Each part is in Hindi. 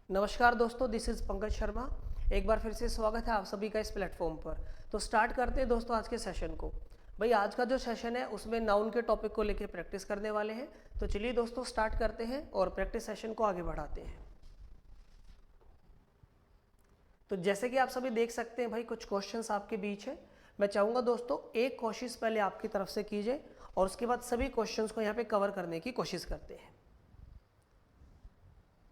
नमस्कार दोस्तों, दिस इज़ पंकज शर्मा। एक बार फिर से स्वागत है आप सभी का इस प्लेटफॉर्म पर। तो स्टार्ट करते हैं दोस्तों आज के सेशन को। भाई आज का जो सेशन है उसमें नाउन के टॉपिक को लेकर प्रैक्टिस करने वाले हैं। तो चलिए दोस्तों स्टार्ट करते हैं और प्रैक्टिस सेशन को आगे बढ़ाते हैं। तो जैसे कि आप सभी देख सकते हैं भाई कुछ क्वेश्चंस आपके बीच है। मैं चाहूँगा दोस्तों एक कोशिश पहले आपकी तरफ से कीजिए और उसके बाद सभी क्वेश्चंस को यहाँ पे कवर करने की कोशिश करते हैं।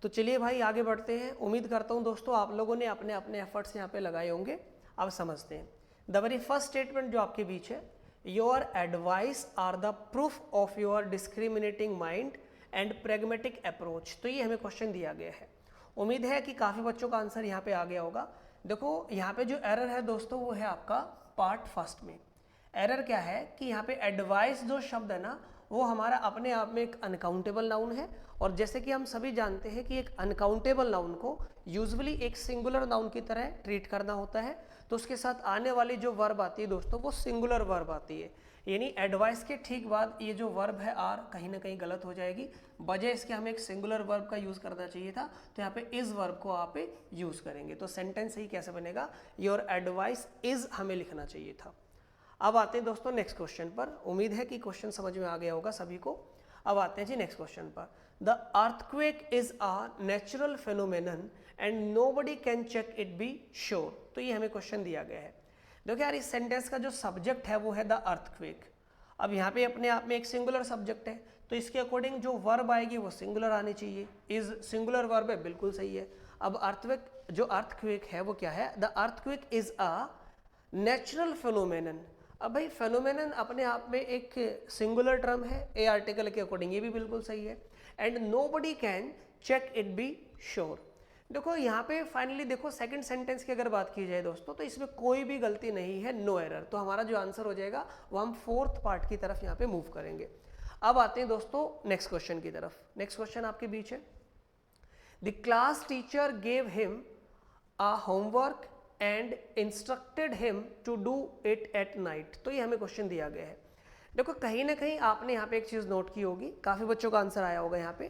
तो चलिए भाई आगे बढ़ते हैं। उम्मीद करता हूँ दोस्तों आप लोगों ने अपने अपने एफर्ट्स यहाँ पे लगाए होंगे। अब समझते हैं द वेरी फर्स्ट स्टेटमेंट जो आपके बीच है, your advice are the proof of your discriminating mind and pragmatic approach. तो ये हमें क्वेश्चन दिया गया है। उम्मीद है कि काफ़ी बच्चों का आंसर यहाँ पे आ गया होगा। देखो यहाँ पे जो एरर है दोस्तों वो है आपका पार्ट फर्स्ट में। एरर क्या है कि यहाँ पे एडवाइस जो शब्द है ना वो हमारा अपने आप में एक अनकाउंटेबल नाउन है। और जैसे कि हम सभी जानते हैं कि एक अनकाउंटेबल नाउन को यूजुअली एक सिंगुलर नाउन की तरह ट्रीट करना होता है। तो उसके साथ आने वाली जो वर्ब आती है दोस्तों वो सिंगुलर वर्ब आती है। यानी एडवाइस के ठीक बाद ये जो वर्ब है आर कहीं ना कहीं गलत हो जाएगी। बजाय इसके हमें एक सिंगुलर वर्ब का यूज़ करना चाहिए था। तो यहाँ पे इस वर्ब को आप यूज़ करेंगे तो सेंटेंस सही कैसे बनेगा, योर एडवाइस इज हमें लिखना चाहिए था। अब आते हैं दोस्तों नेक्स्ट क्वेश्चन पर। उम्मीद है कि क्वेश्चन समझ में आ गया होगा सभी को। अब आते हैं जी नेक्स्ट क्वेश्चन पर। The earthquake is a natural phenomenon and nobody can check it be sure. तो ये हमें क्वेश्चन दिया गया है। देखो यार इस सेंटेंस का जो सब्जेक्ट है वो है द अर्थक्वेक। अब यहाँ पे अपने आप में एक सिंगुलर सब्जेक्ट है तो इसके अकॉर्डिंग जो वर्ब आएगी वो सिंगुलर आनी चाहिए। इज सिंगुलर वर्ब है, बिल्कुल सही है। अब अर्थक्वेक जो अर्थक्वेक है वो क्या है, the earthquake is a natural phenomenon. अब भाई फेनोमेनन अपने आप में एक सिंगुलर टर्म है, ए आर्टिकल के अकॉर्डिंग ये भी बिल्कुल सही है। And nobody can check it be sure. देखो यहाँ पे फाइनली देखो सेकंड सेंटेंस की अगर बात की जाए दोस्तों तो इसमें कोई भी गलती नहीं है, नो एरर। तो हमारा जो आंसर हो जाएगा वो हम फोर्थ पार्ट की तरफ यहाँ पे मूव करेंगे। अब आते हैं दोस्तों नेक्स्ट क्वेश्चन की तरफ। नेक्स्ट क्वेश्चन आपके बीच है, the class teacher gave him a homework and instructed him to do it at night. तो ये हमें क्वेश्चन दिया गया है। देखो कहीं ना कहीं आपने यहाँ पे एक चीज़ नोट की होगी, काफ़ी बच्चों का आंसर आया होगा यहाँ पे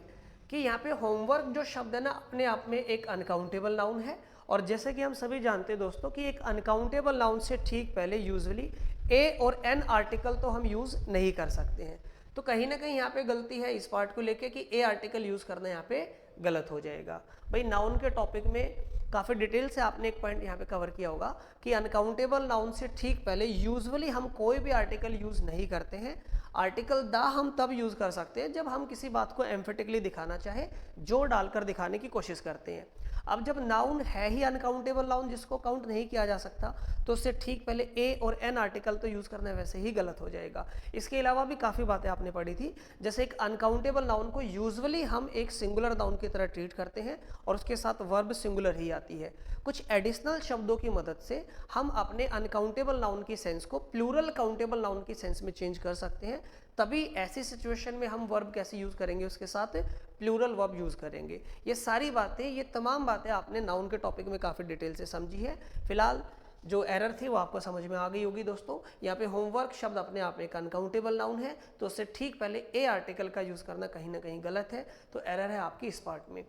कि यहाँ पे होमवर्क जो शब्द है ना अपने आप में एक अनकाउंटेबल नाउन है। और जैसे कि हम सभी जानते हैं दोस्तों कि एक अनकाउंटेबल नाउन से ठीक पहले यूजुअली ए और एन आर्टिकल तो हम यूज़ नहीं कर सकते हैं। तो कहीं ना कहीं यहाँ पे गलती है इस पार्ट को लेके कि ए आर्टिकल यूज़ करना यहाँ पे गलत हो जाएगा। भाई नाउन के टॉपिक में काफ़ी डिटेल से आपने एक पॉइंट यहाँ पे कवर किया होगा कि अनकाउंटेबल नाउन से ठीक पहले यूजुअली हम कोई भी आर्टिकल यूज़ नहीं करते हैं। आर्टिकल द हम तब यूज़ कर सकते हैं जब हम किसी बात को एम्फेटिकली दिखाना चाहे, जो डालकर दिखाने की कोशिश करते हैं। अब जब नाउन है ही अनकाउंटेबल नाउन जिसको काउंट नहीं किया जा सकता तो उससे ठीक पहले ए और एन आर्टिकल तो यूज़ करना वैसे ही गलत हो जाएगा। इसके अलावा भी काफ़ी बातें आपने पढ़ी थी, जैसे एक अनकाउंटेबल नाउन को यूजुअली हम एक सिंगुलर नाउन की तरह ट्रीट करते हैं और उसके साथ वर्ब सिंगुलर ही आती है। कुछ एडिशनल शब्दों की मदद से हम अपने अनकाउंटेबल नाउन की सेंस को प्लूरल काउंटेबल नाउन की सेंस में चेंज कर सकते हैं। तभी ऐसी सिचुएशन में हम वर्ब कैसे यूज़ करेंगे, उसके साथ प्लूरल वर्ब यूज़ करेंगे। ये सारी बातें, ये तमाम बातें आपने नाउन के टॉपिक में काफ़ी डिटेल से समझी है। फिलहाल जो एरर थी वो आपको समझ में आ गई होगी दोस्तों। यहाँ पे होमवर्क शब्द अपने आप में एक अनकाउंटेबल नाउन है तो उससे ठीक पहले ए आर्टिकल का यूज़ करना कहीं ना कहीं गलत है। तो एरर है आपकी इस पार्ट में।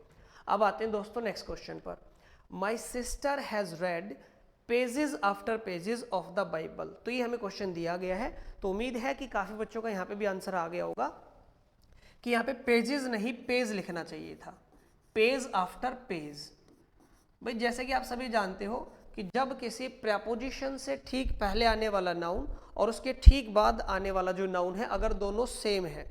अब आते हैं दोस्तों नेक्स्ट क्वेश्चन पर। My sister has red pages after pages of the Bible. तो ये हमें क्वेश्चन दिया गया है। तो उम्मीद है कि काफ़ी बच्चों का यहाँ पे भी आंसर आ गया होगा कि यहाँ पे पेजेस नहीं पेज लिखना चाहिए था, पेज आफ्टर पेज। भाई जैसे कि आप सभी जानते हो कि जब किसी प्रपोजिशन से ठीक पहले आने वाला नाउन और उसके ठीक बाद आने वाला जो नाउन है अगर दोनों सेम है,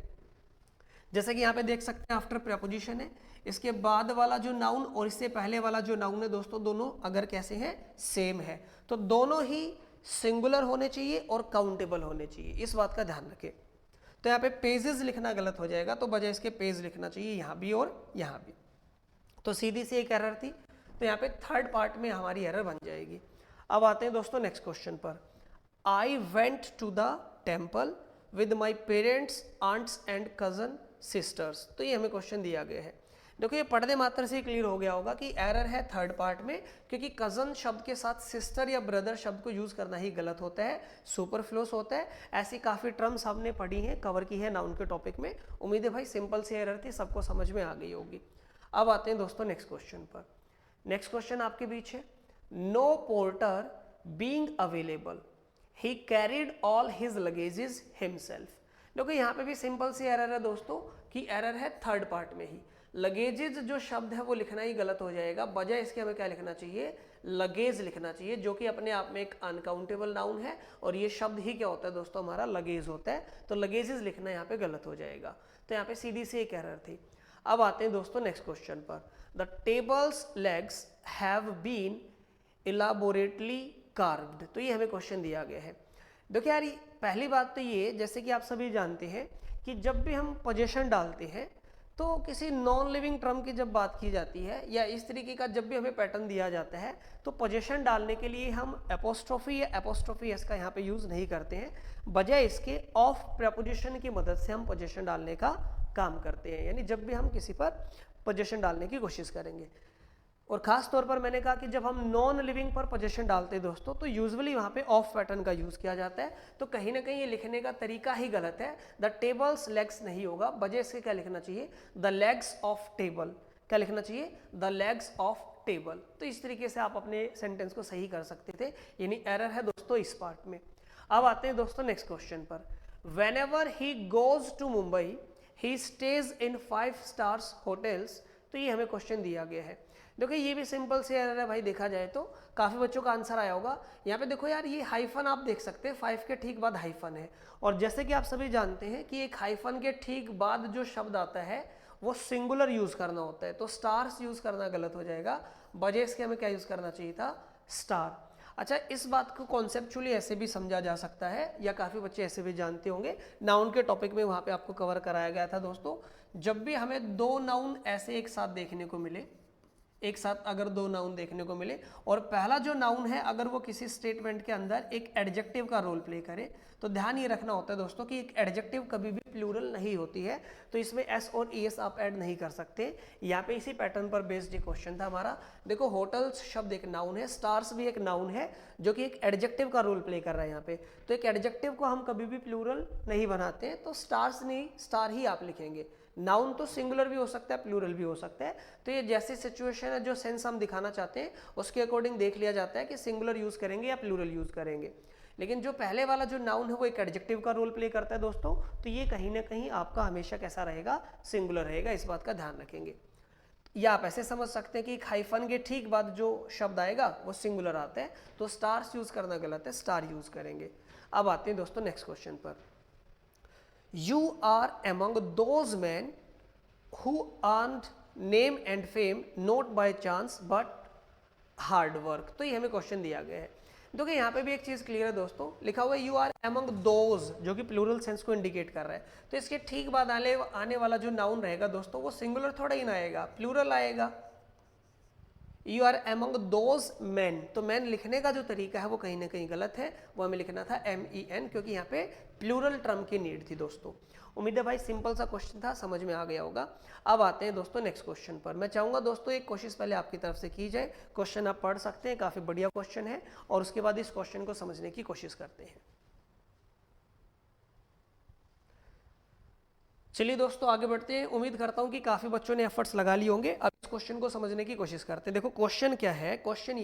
जैसे कि यहाँ पे देख सकते हैं आफ्टर प्रपोजिशन है, इसके बाद वाला जो नाउन और इससे पहले वाला जो नाउन है दोस्तों दोनों अगर कैसे हैं, सेम है, तो दोनों ही सिंगुलर होने चाहिए और काउंटेबल होने चाहिए। इस बात का ध्यान रखें। तो यहाँ पे पेजेस लिखना गलत हो जाएगा, तो बजाय इसके पेज लिखना चाहिए यहाँ भी और यहाँ भी। तो सीधी सी एक एरर थी। तो यहाँ पे थर्ड पार्ट में हमारी एरर बन जाएगी। अब आते हैं दोस्तों नेक्स्ट क्वेश्चन पर। I went to the temple with my parents, aunts and cousin sisters. तो ये हमें क्वेश्चन दिया गया है। देखो ये पढ़ने मात्र से क्लियर हो गया होगा कि एरर है थर्ड पार्ट में, क्योंकि कजन शब्द के साथ सिस्टर या ब्रदर शब्द को यूज करना ही गलत होता है, सुपरफ्लूस होता है। ऐसी काफी टर्म्स हमने पढ़ी हैं, कवर की है नाउन के टॉपिक में। उम्मीद है भाई सिंपल सी एरर थी, सबको समझ में आ गई होगी। अब आते हैं दोस्तों नेक्स्ट क्वेश्चन पर। नेक्स्ट क्वेश्चन आपके बीच है, no porter being available he carried all his luggages himself. देखो यहाँ पे भी सिंपल सी एरर है दोस्तों, कि एरर है थर्ड पार्ट में ही। लगेजेज जो शब्द है वो लिखना ही गलत हो जाएगा, बजाय इसके हमें क्या लिखना चाहिए, लगेज लिखना चाहिए, जो कि अपने आप में एक अनकाउंटेबल नाउन है, और ये शब्द ही क्या होता है दोस्तों, हमारा लगेज होता है। तो लगेजेस लिखना यहाँ पे गलत हो जाएगा। तो यहाँ पे सीधी सी एक एरर थी। अब आते हैं दोस्तों नेक्स्ट क्वेश्चन पर, the tables legs have been elaborately carved. तो ये हमें क्वेश्चन दिया गया है। देखिए यार, पहली बात तो ये, जैसे कि आप सभी जानते हैं कि जब भी हम पोजीशन डालते हैं तो किसी नॉन लिविंग टर्म की जब बात की जाती है, या इस तरीके का जब भी हमें पैटर्न दिया जाता है, तो पोजीशन डालने के लिए हम एपोस्ट्रोफी या एपोस्ट्रोफी एस का यहाँ पे यूज नहीं करते हैं, बजाय इसके ऑफ प्रेपोजिशन की मदद से हम पोजीशन डालने का काम करते हैं। यानी जब भी हम किसी पर पोजीशन डालने की कोशिश करेंगे, और खास तौर पर मैंने कहा कि जब हम नॉन लिविंग पर पोजीशन डालते हैं दोस्तों, तो यूजुअली वहाँ पे ऑफ पैटर्न का यूज किया जाता है। तो कहीं ना कहीं ये लिखने का तरीका ही गलत है, द टेबल्स लेग्स नहीं होगा, बजाय इसके क्या लिखना चाहिए, द लेग्स ऑफ टेबल। क्या लिखना चाहिए, द लेग्स ऑफ टेबल। तो इस तरीके से आप अपने सेंटेंस को सही कर सकते थे, यानी एरर है दोस्तों इस पार्ट में। अब आते हैं दोस्तों नेक्स्ट क्वेश्चन पर, whenever he goes to Mumbai he stays in 5 stars hotels. तो ये हमें क्वेश्चन दिया गया है। देखो ये भी सिंपल से एरर है भाई, देखा जाए तो काफी बच्चों का आंसर आया होगा। यहाँ पे देखो यार, ये हाइफन आप देख सकते हैं, 5 के ठीक बाद हाइफन है, और जैसे कि आप सभी जानते हैं कि एक हाइफन के ठीक बाद जो शब्द आता है वो सिंगुलर यूज करना होता है। तो स्टार्स यूज करना गलत हो जाएगा, बजाय इसके हमें क्या यूज करना चाहिए था, स्टार। अच्छा, इस बात को कॉन्सेप्चुअली ऐसे भी समझा जा सकता है, या काफी बच्चे ऐसे भी जानते होंगे, नाउन के टॉपिक में वहां पे आपको कवर कराया गया था दोस्तों। जब भी हमें 2 नाउन ऐसे एक साथ देखने को मिले, एक साथ अगर 2 नाउन देखने को मिले, और पहला जो नाउन है अगर वो किसी स्टेटमेंट के अंदर एक एडजेक्टिव का रोल प्ले करे, तो ध्यान ये रखना होता है दोस्तों कि एक एडजेक्टिव कभी भी प्लूरल नहीं होती है, तो इसमें एस और ईएस आप ऐड नहीं कर सकते। यहाँ पे इसी पैटर्न पर बेस्ड ये क्वेश्चन था हमारा। देखो होटल्स शब्द एक नाउन है, स्टार्स भी एक नाउन है, जो कि एक एडजेक्टिव का रोल प्ले कर रहा है यहाँ पे। तो एक एडजेक्टिव को हम कभी भी प्लूरल नहीं बनाते, तो स्टार्स नहीं, स्टार ही आप लिखेंगे। नाउन तो सिंगुलर भी हो सकता है, प्लूरल भी हो सकता है। तो ये जैसी सिचुएशन है, जो सेंस हम दिखाना चाहते हैं, उसके अकॉर्डिंग देख लिया जाता है कि सिंगुलर यूज करेंगे या प्लूरल यूज करेंगे। लेकिन जो पहले वाला जो नाउन है वो एक एडजेक्टिव का रोल प्ले करता है दोस्तों, तो ये कहीं ना कहीं आपका हमेशा कैसा रहेगा, सिंगुलर रहेगा। इस बात का ध्यान रखेंगे। या आप ऐसे समझ सकते हैं कि हाइफन के ठीक बाद जो शब्द आएगा वो सिंगुलर आता है, तो स्टार्स यूज करना गलत है, स्टार यूज करेंगे। अब आते हैं दोस्तों नेक्स्ट क्वेश्चन पर, You are among those men who earned name and fame not by chance but hard work। तो ये हमें क्वेश्चन दिया गया है। देखिए यहाँ पे भी एक चीज क्लियर है दोस्तों, लिखा हुआ है यू आर among those, जो कि प्लूरल सेंस को इंडिकेट कर रहा है। तो इसके ठीक बाद आने वाला जो नाउन रहेगा दोस्तों, वो सिंगुलर थोड़ा ही ना आएगा, प्लूरल आएगा। You are among those man, तो मैन लिखने का जो तरीका है वो कहीं ना कहीं गलत है, वो हमें लिखना था MEN, क्योंकि यहाँ पे प्लूरल टर्म की नीड थी दोस्तों। उम्मीद है भाई सिंपल सा क्वेश्चन था, समझ में आ गया होगा। अब आते हैं दोस्तों नेक्स्ट क्वेश्चन पर। मैं चाहूंगा दोस्तों एक कोशिश पहले आपकी तरफ से की जाए, क्वेश्चन आप पढ़ सकते हैं, काफी बढ़िया क्वेश्चन है, और उसके बाद इस क्वेश्चन को समझने की कोशिश करते हैं। चलिए दोस्तों आगे बढ़ते हैं। उम्मीद करता हूं कि काफी बच्चों ने एफर्ट्स लगा लिए होंगे। अब इस क्वेश्चन को समझने की कोशिश करते हैं। देखो क्वेश्चन क्या है, क्वेश्चन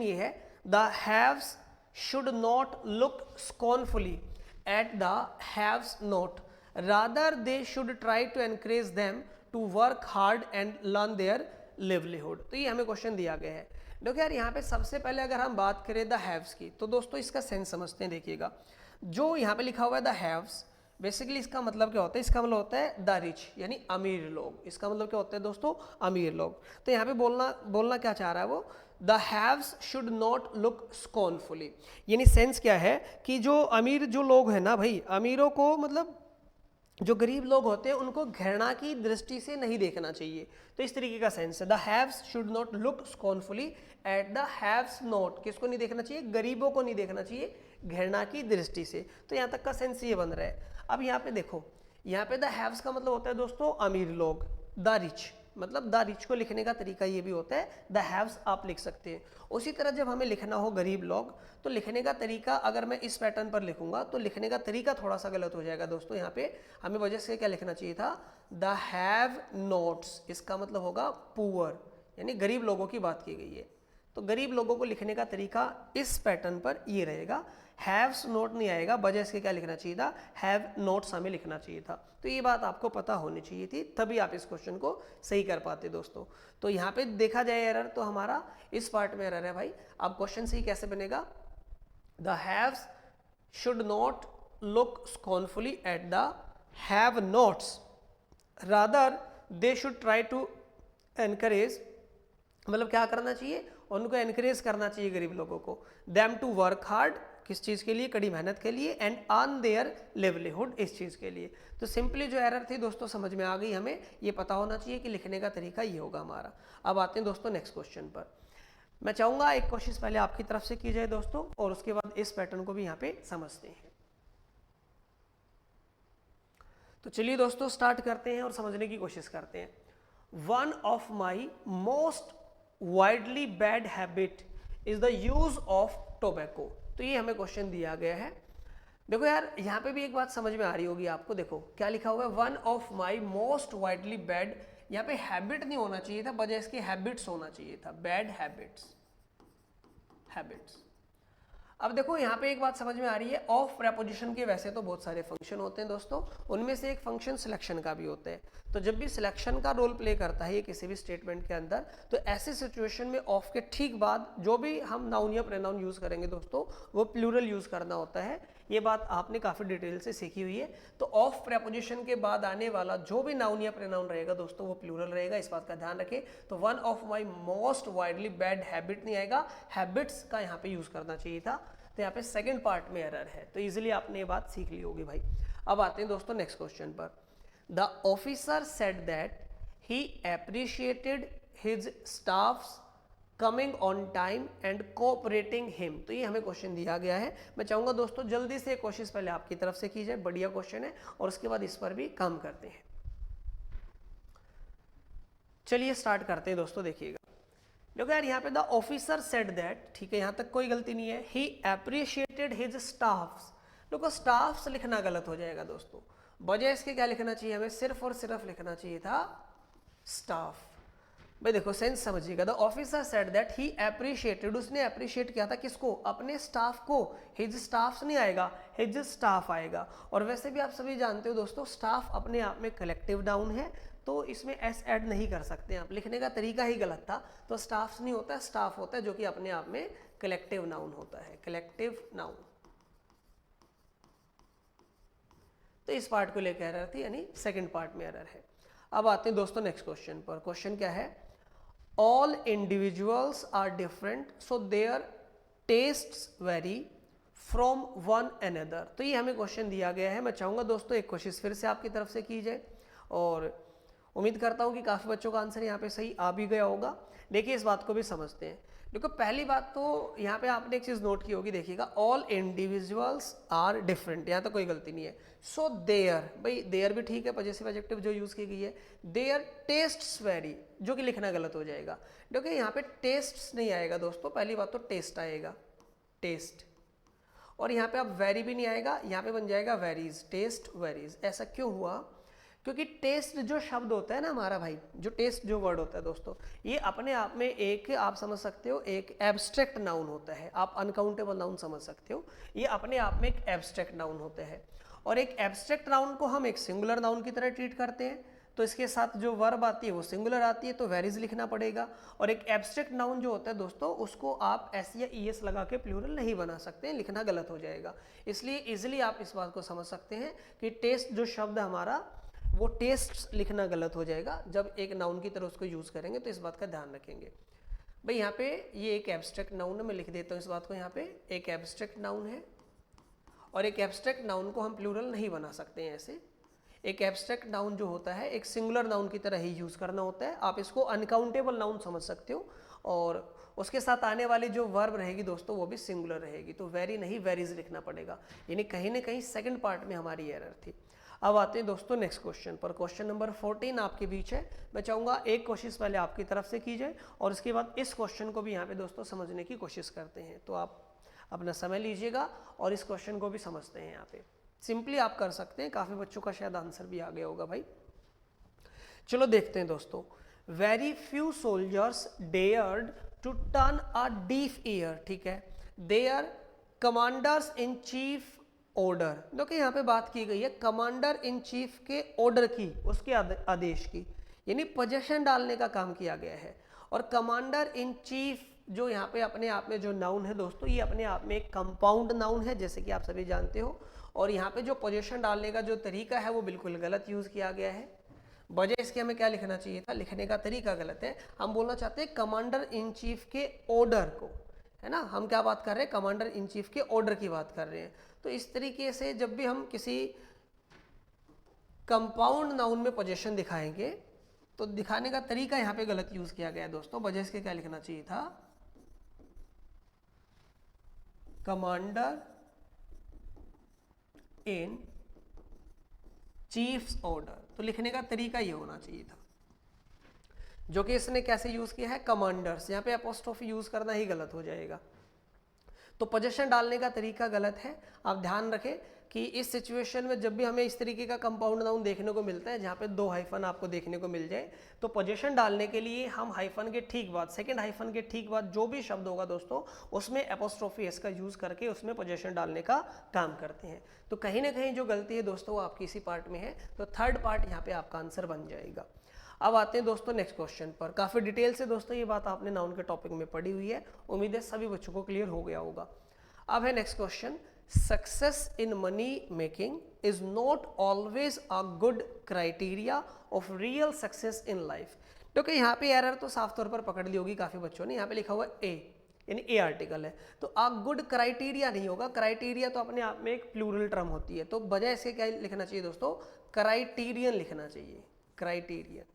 ये है the haves should not look scornfully at the haves not, rather they should try to encourage them to work hard and learn their livelihood. तो ये हमें क्वेश्चन दिया गया है। देखो यार यहाँ पे सबसे पहले अगर हम बात करें द हैव्स की, तो दोस्तों इसका सेंस समझते हैं। देखिएगा जो यहाँ पे लिखा हुआ है द हैव्स, बेसिकली इसका मतलब क्या होता है, इसका मतलब होता है द रिच, यानी अमीर लोग। इसका मतलब क्या होता है दोस्तों, अमीर लोग। तो यहाँ पे बोलना क्या चाह रहा है वो, the haves should not look scornfully, यानी सेंस क्या है कि जो अमीर जो लोग हैं ना भाई, अमीरों को मतलब जो गरीब लोग होते हैं उनको घृणा की दृष्टि से नहीं देखना चाहिए। तो इस तरीके का सेंस है, the haves should not look scornfully at the haves not. किसको नहीं देखना चाहिए, गरीबों को नहीं देखना चाहिए घृणा की दृष्टि से। तो यहाँ तक का सेंस ये बन रहा है। अब यहाँ पे देखो, यहाँ पे द हैव्स का मतलब होता है दोस्तों अमीर लोग, द रिच मतलब द रिच को लिखने का तरीका ये भी होता है, द हैव्स आप लिख सकते हैं। उसी तरह जब हमें लिखना हो गरीब लोग, तो लिखने का तरीका अगर मैं इस पैटर्न पर लिखूंगा तो लिखने का तरीका थोड़ा सा गलत हो जाएगा दोस्तों। यहाँ पे हमें वजह से क्या लिखना चाहिए था, द हैव नॉट्स, इसका मतलब होगा पुअर, यानी गरीब लोगों की बात की गई है। तो गरीब लोगों को लिखने का तरीका इस पैटर्न पर ये रहेगा, हैव्स नोट नहीं आएगा, बजाय इसके क्या लिखना चाहिए था, हैव नोट्स हमें लिखना चाहिए था। तो ये बात आपको पता होनी चाहिए थी, तभी आप इस क्वेश्चन को सही कर पाते दोस्तों। तो यहाँ पे देखा जाए एरर, तो हमारा इस पार्ट में एरर है भाई। अब क्वेश्चन सही कैसे बनेगा, the haves should not look scornfully at the have nots, rather they should try to encourage, मतलब क्या करना चाहिए, उनको एनकरेज करना चाहिए गरीब लोगों को, देम टू वर्क हार्ड, किस चीज़ के लिए, कड़ी मेहनत के लिए, एंड अर्न देयर लिवलीहुड, इस चीज़ के लिए। तो सिंपली जो एरर थी दोस्तों समझ में आ गई, हमें ये पता होना चाहिए कि लिखने का तरीका ये होगा हमारा। अब आते हैं दोस्तों नेक्स्ट क्वेश्चन पर। मैं चाहूँगा एक कोशिश पहले आपकी तरफ से की जाए दोस्तों, और उसके बाद इस पैटर्न को भी यहाँ पे समझते हैं। तो चलिए दोस्तों स्टार्ट करते हैं और समझने की कोशिश करते हैं। One of my most widely bad habit is the use of tobacco. तो ये हमें क्वेश्चन दिया गया है। देखो यार यहाँ पे भी एक बात समझ में आ रही होगी आपको, देखो क्या लिखा हुआ है, one of my most widely bad, यहाँ पे हैबिट नहीं होना चाहिए था, बजाय इसके हैबिट्स होना चाहिए था, बैड हैबिट्स, हैबिट्स। अब देखो यहाँ पे एक बात समझ में आ रही है, ऑफ प्रेपोजिशन के वैसे तो बहुत सारे फंक्शन होते हैं दोस्तों, उनमें से एक फंक्शन सिलेक्शन का भी होता है। तो जब भी सिलेक्शन का रोल प्ले करता है ये किसी भी स्टेटमेंट के अंदर, तो ऐसे सिचुएशन में ऑफ के ठीक बाद जो भी हम नाउन या प्रोनाउन यूज करेंगे दोस्तों, वो प्लूरल यूज करना होता है। ये बात आपने काफी डिटेल से सीखी हुई है। तो ऑफ प्रेपोजिशन के बाद आने वाला जो भी नाउन या प्रोनाउन रहेगा दोस्तों, वो प्लूरल रहेगा, इस बात का ध्यान रखें। तो one of my most widely bad habit नहीं आएगा, हैबिट्स का यहाँ पे यूज करना चाहिए था। तो यहाँ पे सेकंड पार्ट में एरर है, तो इजीली आपने ये बात सीख ली होगी भाई। अब आते हैं दोस्तों नेक्स्ट क्वेश्चन पर। The officer said that he appreciated his staffs coming on time and cooperating him. तो ये हमें क्वेश्चन दिया गया है। मैं चाहूंगा दोस्तों जल्दी से कोशिश पहले आपकी तरफ से की जाए, बढ़िया क्वेश्चन है, और उसके बाद इस पर भी काम करते हैं। चलिए स्टार्ट करते हैं दोस्तों। देखिएगा, देखो यार यहाँ पे द ऑफिसर सेड दैट, ठीक है, यहाँ तक कोई गलती नहीं है। ही एप्रिशिएटेड हिज स्टाफ्स, देखो स्टाफ्स लिखना गलत हो जाएगा दोस्तों, बजाय इसके क्या लिखना चाहिए, हमें सिर्फ और सिर्फ लिखना चाहिए था स्टाफ। भाई देखो सेंस समझिएगा, the officer said that he appreciated, उसने एप्रिशिएट किया था किसको, अपने स्टाफ को। हिज स्टाफ्स नहीं आएगा, हिज स्टाफ आएगा। और वैसे भी आप सभी जानते हो दोस्तों, स्टाफ अपने आप में कलेक्टिव नाउन है, तो इसमें एस ऐड नहीं कर सकते आप, लिखने का तरीका ही गलत था। तो स्टाफ्स नहीं होता है, स्टाफ होता है, जो कि अपने आप में कलेक्टिव नाउन होता है, कलेक्टिव नाउन। तो इस पार्ट को लेकर एरर थी, यानी सेकंड पार्ट में एरर है। अब आते हैं दोस्तों नेक्स्ट क्वेश्चन पर। क्वेश्चन क्या है, all individuals are different so their tastes vary from one another. तो ये हमें क्वेश्चन दिया गया है। मैं चाहूंगा दोस्तों एक कोशिश फिर से आपकी तरफ से की जाए, और उम्मीद करता हूं कि काफी बच्चों का आंसर यहाँ पे सही आ भी गया होगा। देखिए इस बात को भी समझते हैं। देखो पहली बात तो यहाँ पे आपने एक चीज नोट की होगी, देखिएगा ऑल इंडिविजुअल्स आर डिफरेंट, यहाँ तो कोई गलती नहीं है। सो देयर, भाई देयर भी ठीक है, पॉजिटिव एडजेक्टिव जो यूज की गई है। देयर टेस्ट्स वेरी, जो कि लिखना गलत हो जाएगा। देखिए यहाँ पे टेस्ट्स नहीं आएगा दोस्तों, पहली बात तो टेस्ट आएगा, टेस्ट। और यहाँ पे अब वेरी भी नहीं आएगा, यहाँ पे बन जाएगा वेरीज, टेस्ट वेरीज। ऐसा क्यों हुआ, क्योंकि टेस्ट जो शब्द होता है ना हमारा भाई, जो टेस्ट जो वर्ड होता है दोस्तों, ये अपने आप में एक, आप समझ सकते हो, एक एब्स्ट्रैक्ट नाउन होता है। आप अनकाउंटेबल नाउन समझ सकते हो, ये अपने आप में एक एब्स्ट्रैक्ट नाउन होता है। और एक एब्स्ट्रैक्ट नाउन को हम एक सिंगुलर नाउन की तरह ट्रीट करते हैं, तो इसके साथ जो वर्ब आती है वो सिंगुलर आती है, तो वेरीज लिखना पड़ेगा। और एक एब्स्ट्रैक्ट नाउन जो होता है दोस्तों, उसको आप एस या ईएस लगा के प्लूरल नहीं बना सकते हैं, लिखना गलत हो जाएगा। इसलिए इजिली आप इस बात को समझ सकते हैं कि टेस्ट जो शब्द हमारा, वो टेस्ट लिखना गलत हो जाएगा जब एक नाउन की तरह उसको यूज करेंगे, तो इस बात का ध्यान रखेंगे। भाई यहाँ पे ये एक एब्स्ट्रैक्ट नाउन है, मैं लिख देता हूँ इस बात को, यहाँ पे एक एब्स्ट्रैक्ट नाउन है, और एक एब्स्ट्रैक्ट नाउन को हम प्लूरल नहीं बना सकते हैं ऐसे। एक एब्स्ट्रैक्ट नाउन जो होता है एक सिंगुलर नाउन की तरह ही यूज करना होता है। आप इसको अनकाउंटेबल नाउन समझ सकते हो, और उसके साथ आने वाली जो वर्ब रहेगी दोस्तों वो भी सिंगुलर रहेगी, तो वेरी नहीं वेरीज लिखना पड़ेगा। यानी कहीं ना कहीं सेकंड पार्ट में हमारी एरर थी। अब आते हैं दोस्तों नेक्स्ट क्वेश्चन पर। क्वेश्चन नंबर 14 आपके बीच है। मैं चाहूँगा एक कोशिश पहले आपकी तरफ से की जाए और उसके बाद इस क्वेश्चन को भी यहाँ पे दोस्तों समझने की कोशिश करते हैं। तो आप अपना समय लीजिएगा और इस क्वेश्चन को भी समझते हैं। यहाँ पे सिंपली आप कर सकते हैं, काफ़ी बच्चों का शायद आंसर भी आ गया होगा भाई। चलो देखते हैं दोस्तों। Very few soldiers dared to turn a deaf ear, ठीक है, their commanders in chief order. देखिए यहाँ पे बात की गई है कमांडर इन चीफ के ऑर्डर की, उसके आदेश की, यानी पोजीशन डालने का काम किया गया है। और कमांडर इन चीफ जो यहाँ पे अपने आप में जो नाउन है दोस्तों, ये अपने आप में एक कंपाउंड नाउन है जैसे कि आप सभी जानते हो। और यहाँ पे जो पोजीशन डालने का जो तरीका है वो बिल्कुल गलत यूज किया गया है। बजाय इसके हमें क्या लिखना चाहिए था, लिखने का तरीका गलत है। हम बोलना चाहते हैं कमांडर इन चीफ के ऑर्डर को, है ना। हम क्या बात कर रहे हैं, कमांडर इन चीफ के ऑर्डर की बात कर रहे हैं। तो इस तरीके से जब भी हम किसी कंपाउंड नाउन में पोजीशन दिखाएंगे तो दिखाने का तरीका यहाँ पे गलत यूज किया गया है दोस्तों। बजाय इसके क्या लिखना चाहिए था, कमांडर इन चीफ्स ऑर्डर। तो लिखने का तरीका ये होना चाहिए था, जो कि इसने कैसे यूज किया है, कमांडर्स। यहाँ पे अपोस्ट्रोफी यूज करना ही गलत हो जाएगा। तो पोजीशन डालने का तरीका गलत है। आप ध्यान रखें कि इस सिचुएशन में जब भी हमें इस तरीके का कंपाउंड नाउन देखने को मिलता है जहाँ पे 2 हाइफन आपको देखने को मिल जाए, तो पोजीशन डालने के लिए हम हाइफन के ठीक बाद, सेकंड हाइफन के ठीक बाद जो भी शब्द होगा दोस्तों, उसमें एपोस्ट्रोफी एस का यूज करके उसमें पोजीशन डालने का काम करते हैं। तो कहीं ना कहीं जो गलती है दोस्तों वो आपकी इसी पार्ट में है। तो थर्ड पार्ट यहाँ पे आपका आंसर बन जाएगा। अब आते हैं दोस्तों नेक्स्ट क्वेश्चन पर। काफी डिटेल से दोस्तों ये बात आपने नाउन के टॉपिक में पढ़ी हुई है, उम्मीद है सभी बच्चों को क्लियर हो गया होगा। अब है next question, success in money making is not always a good criteria of real success in life. क्योंकि यहाँ पे एरर तो साफ तौर पर पकड़ ली होगी काफी बच्चों ने। यहाँ पे लिखा हुआ ए, यानी ए आर्टिकल है, तो अ गुड क्राइटेरिया नहीं होगा। क्राइटेरिया तो अपने आप में एक प्लूरल टर्म होती है, तो बजाय इसके क्या लिखना चाहिए दोस्तों, क्राइटेरियन लिखना चाहिए, क्राइटेरियन।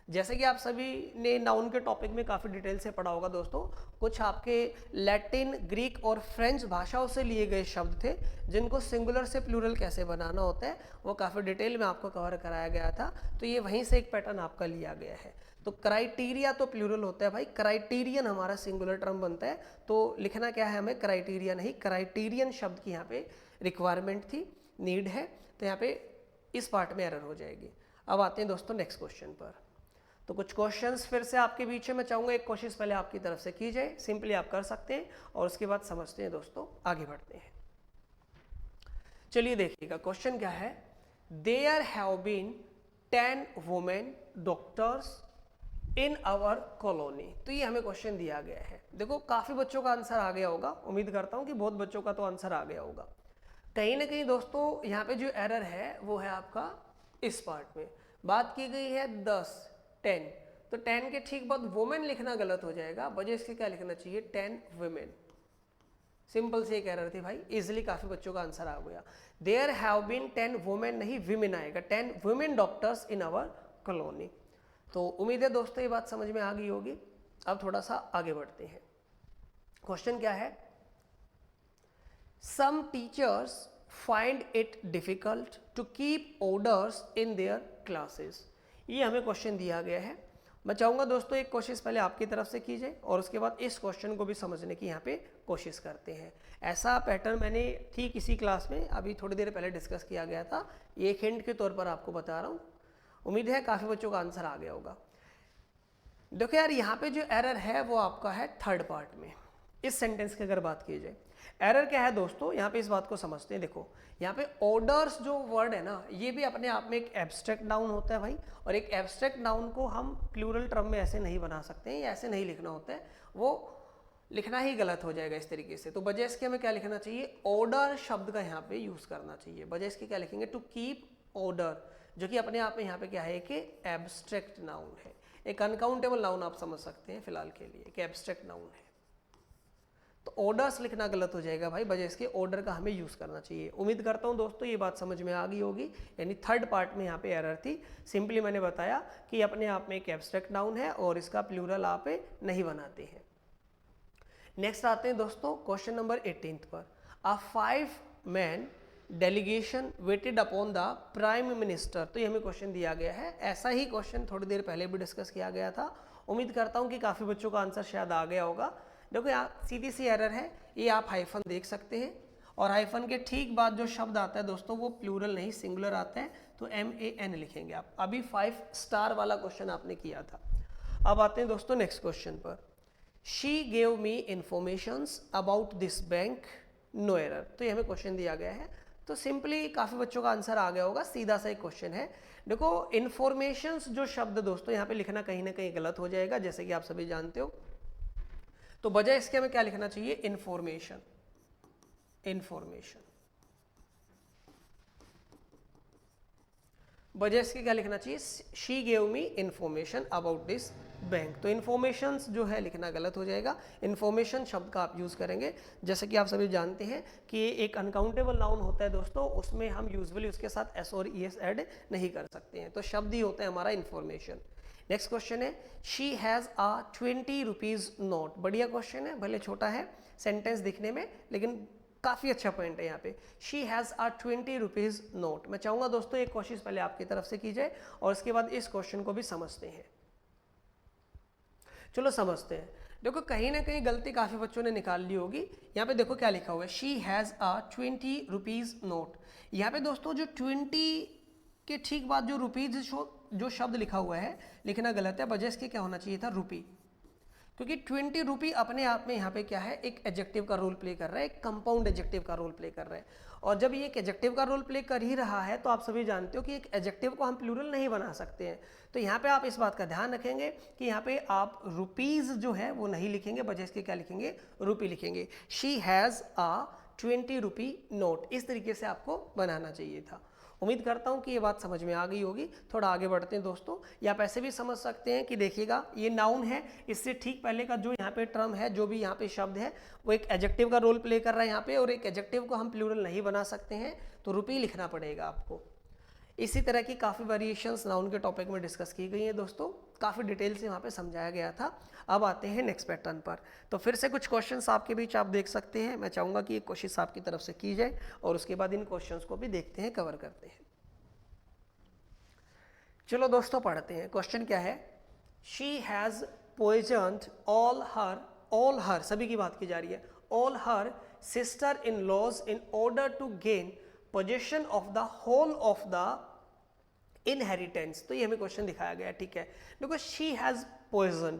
जैसे कि आप सभी ने नाउन के टॉपिक में काफ़ी डिटेल से पढ़ा होगा दोस्तों, कुछ आपके लैटिन, ग्रीक और फ्रेंच भाषाओं से लिए गए शब्द थे जिनको सिंगुलर से प्लूरल कैसे बनाना होता है वो काफ़ी डिटेल में आपको कवर कराया गया था। तो ये वहीं से एक पैटर्न आपका लिया गया है। तो क्राइटेरिया तो प्लूरल होता है भाई, क्राइटेरियन हमारा सिंगुलर टर्म बनता है। तो लिखना क्या है हमें, क्राइटेरिया नहीं, क्राइटेरियन शब्द की यहाँ पे रिक्वायरमेंट थी, नीड है। तो यहाँ पे इस पार्ट में एरर हो जाएगी। अब आते हैं दोस्तों नेक्स्ट क्वेश्चन पर। तो कुछ क्वेश्चंस फिर से आपके बीच में मैं चाहूँगा एक कोशिश पहले आपकी तरफ से की जाए, सिंपली आप कर सकते हैं और उसके बाद समझते हैं दोस्तों, आगे बढ़ते हैं। चलिए देखिएगा क्वेश्चन क्या है, there have been 10 woman doctors in our colony. तो ये हमें क्वेश्चन दिया गया है। देखो काफी बच्चों का आंसर आ गया होगा, उम्मीद करता हूँ कि बहुत बच्चों का तो आंसर आ गया होगा। कहीं ना कहीं दोस्तों यहाँ पे जो एरर है वो है आपका इस पार्ट में। बात की गई है 10, 10, तो 10 के ठीक बाद वुमेन लिखना गलत हो जाएगा। बजाय इसके क्या लिखना चाहिए, 10 वुमेन। सिंपल सी एक एरर थी भाई, इजिली काफी बच्चों का आंसर आ गया। देयर हैव बीन 10 वुमेन नहीं, विमेन आएगा, 10 woman doctors in our colony. तो उम्मीद है दोस्तों ये बात समझ में आ गई होगी। अब थोड़ा सा आगे बढ़ते हैं। क्वेश्चन क्या है, some teachers find it difficult to keep orders in their classes. ये हमें क्वेश्चन दिया गया है। मैं चाहूँगा दोस्तों एक कोशिश पहले आपकी तरफ से कीजिए और उसके बाद इस क्वेश्चन को भी समझने की यहाँ पे कोशिश करते हैं। ऐसा पैटर्न मैंने ठीक इसी क्लास में अभी थोड़ी देर पहले डिस्कस किया गया था, ये एक हिंट के तौर पर आपको बता रहा हूँ। उम्मीद है काफ़ी बच्चों का आंसर आ गया होगा। देखो यार यहाँ पे जो एरर है वो आपका है थर्ड पार्ट में। इस सेंटेंस की अगर बात की जाए, एरर क्या है दोस्तों, यहाँ पे इस बात को समझते हैं। देखो यहाँ पे ऑर्डर्स जो वर्ड है ना, ये भी अपने आप में एक एब्स्ट्रैक्ट नाउन होता है भाई, और एक एब्स्ट्रैक्ट नाउन को हम प्लूरल टर्म में ऐसे नहीं बना सकते हैं, या ऐसे नहीं लिखना होता है, वो लिखना ही गलत हो जाएगा इस तरीके से। तो बजाय इसके हमें क्या लिखना चाहिए, ऑर्डर शब्द का यहाँ पे यूज करना चाहिए। बजाय इसके क्या लिखेंगे, टू कीप ऑर्डर, जो कि अपने आप में यहाँ पे क्या है कि एब्स्ट्रैक्ट नाउन है, एक अनकाउंटेबल नाउन आप समझ सकते हैं फिलहाल के लिए, एक एब्स्ट्रैक्ट नाउन है। तो ऑर्डर्स लिखना गलत हो जाएगा भाई, बजाय इसके ऑर्डर का हमें यूज करना चाहिए। उम्मीद करता हूं दोस्तों ये बात समझ में आ गई होगी। यानी थर्ड पार्ट में यहाँ पे एरर थी। सिंपली मैंने बताया कि अपने आप में एक एब्स्ट्रैक्ट नाउन है और इसका प्लूरल आप नहीं बनाते हैं। नेक्स्ट आते हैं दोस्तों क्वेश्चन नंबर 18 पर। A 5 men delegation waited upon the prime minister. तो ये हमें क्वेश्चन दिया गया है, ऐसा ही क्वेश्चन थोड़ी देर पहले भी डिस्कस किया गया था। उम्मीद करता हूँ कि काफ़ी बच्चों का आंसर शायद आ गया होगा। देखो यहाँ सीधी सी एरर है, ये आप हाइफन देख सकते हैं और हाइफन के ठीक बाद जो शब्द आता है दोस्तों वो प्लूरल नहीं सिंगुलर आता है, तो MAN लिखेंगे आप। अभी 5 स्टार वाला क्वेश्चन आपने किया था। अब आते हैं दोस्तों नेक्स्ट क्वेश्चन पर। She gave me informations about this bank, no error. तो ये हमें क्वेश्चन दिया गया है, तो सिंपली काफ़ी बच्चों का आंसर आ गया होगा, सीधा सा एक क्वेश्चन है। देखो इन्फॉर्मेशंस जो शब्द दोस्तों यहाँ पे लिखना कहीं ना कहीं गलत हो जाएगा, जैसे कि आप सभी जानते हो। तो बजाय इसके हमें क्या लिखना चाहिए, इंफॉर्मेशन। इंफॉर्मेशन बजाय इसके क्या लिखना चाहिए, she gave me information about this bank. तो इन्फॉर्मेशन जो है लिखना गलत हो जाएगा, इन्फॉर्मेशन शब्द का आप यूज़ करेंगे। जैसे कि आप सभी जानते हैं कि एक अनकाउंटेबल नाउन होता है दोस्तों, उसमें हम यूजुअली उसके साथ एस और ES ऐड नहीं कर सकते हैं, तो शब्द ही होता है हमारा इन्फॉर्मेशन। नेक्स्ट क्वेश्चन है, she has a 20 rupees note. बढ़िया क्वेश्चन है, भले छोटा है सेंटेंस दिखने में, लेकिन काफ़ी अच्छा पॉइंट है यहाँ पे। She has a 20 rupees note. मैं चाहूँगा दोस्तों एक कोशिश पहले आपकी तरफ से की जाए और उसके बाद इस क्वेश्चन को भी समझते हैं। चलो समझते हैं। देखो कहीं ना कहीं गलती काफ़ी बच्चों ने निकाल ली होगी। यहाँ पे देखो क्या लिखा हुआ है, she has a 20 rupees note. यहाँ पे दोस्तों जो 20 के ठीक बाद जो रुपीज़ जो शब्द लिखा हुआ है लिखना गलत है, बजाय इसके क्या होना चाहिए था, रुपी। क्योंकि 20 रुपी अपने आप में यहाँ पे क्या है, एक एडजेक्टिव का रोल प्ले कर रहा है, एक कंपाउंड एडजेक्टिव का रोल प्ले कर रहा है। और जब ये एक एडजेक्टिव का रोल प्ले कर ही रहा है तो आप सभी जानते हो कि एक एडजेक्टिव को हम प्लूरल नहीं बना सकते हैं। तो यहाँ पे आप इस बात का ध्यान रखेंगे कि यहाँ पे आप रुपीज़ जो है वो नहीं लिखेंगे, बजाय इसके क्या लिखेंगे, रुपी लिखेंगे। She has a 20 rupee note, इस तरीके से आपको बनाना चाहिए था। उम्मीद करता हूँ कि ये बात समझ में आ गई होगी। थोड़ा आगे बढ़ते हैं दोस्तों, या आप ऐसे भी समझ सकते हैं कि देखिएगा ये नाउन है, इससे ठीक पहले का जो यहाँ पे टर्म है, जो भी यहाँ पे शब्द है, वो एक एडजेक्टिव का रोल प्ले कर रहा है यहाँ पे, और एक एडजेक्टिव को हम प्लूरल नहीं बना सकते हैं, तो रुपी लिखना पड़ेगा आपको। इसी तरह की काफ़ी वेरिएशंस नाउन के टॉपिक में डिस्कस की गई हैं दोस्तों, काफ़ी डिटेल से वहाँ पे समझाया गया था। अब आते हैं नेक्स्ट पैटर्न पर। तो फिर से कुछ क्वेश्चंस आपके बीच आप देख सकते हैं। मैं चाहूँगा कि एक कोशिश आपकी तरफ से की जाए और उसके बाद इन क्वेश्चंस को भी देखते हैं, कवर करते हैं। चलो दोस्तों पढ़ते हैं। क्वेश्चन क्या है, she has poisoned all her, सभी की बात की जा रही है, all her sister in laws in order to gain possession of the whole of the inheritance. तो ये हमें क्वेश्चन दिखाया गया, ठीक है। देखो she has poison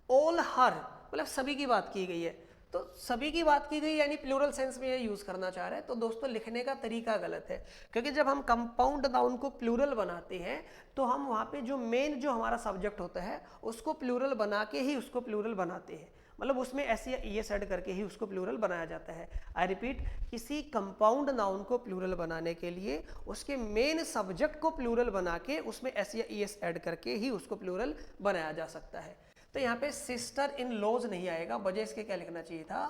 all her, मतलब सभी की बात की गई है, तो सभी की बात की गई यानी प्लूरल सेंस में ये यूज करना चाह रहा है। तो दोस्तों लिखने का तरीका गलत है, क्योंकि जब हम कंपाउंड नाउन को प्लूरल बनाते हैं तो हम वहाँ पे जो मेन जो हमारा सब्जेक्ट होता है उसको प्लूरल बना के ही उसको प्लूरल बनाते हैं, मतलब उसमें एस या ES ऐड करके ही उसको प्लूरल बनाया जाता है। आई रिपीट, किसी कंपाउंड नाउन को प्लूरल बनाने के लिए उसके मेन सब्जेक्ट को प्लूरल बना के उसमें एस या ES ऐड करके ही उसको प्लूरल बनाया जा सकता है। तो यहाँ पे सिस्टर इन लॉज नहीं आएगा, बजाय इसके क्या लिखना चाहिए था,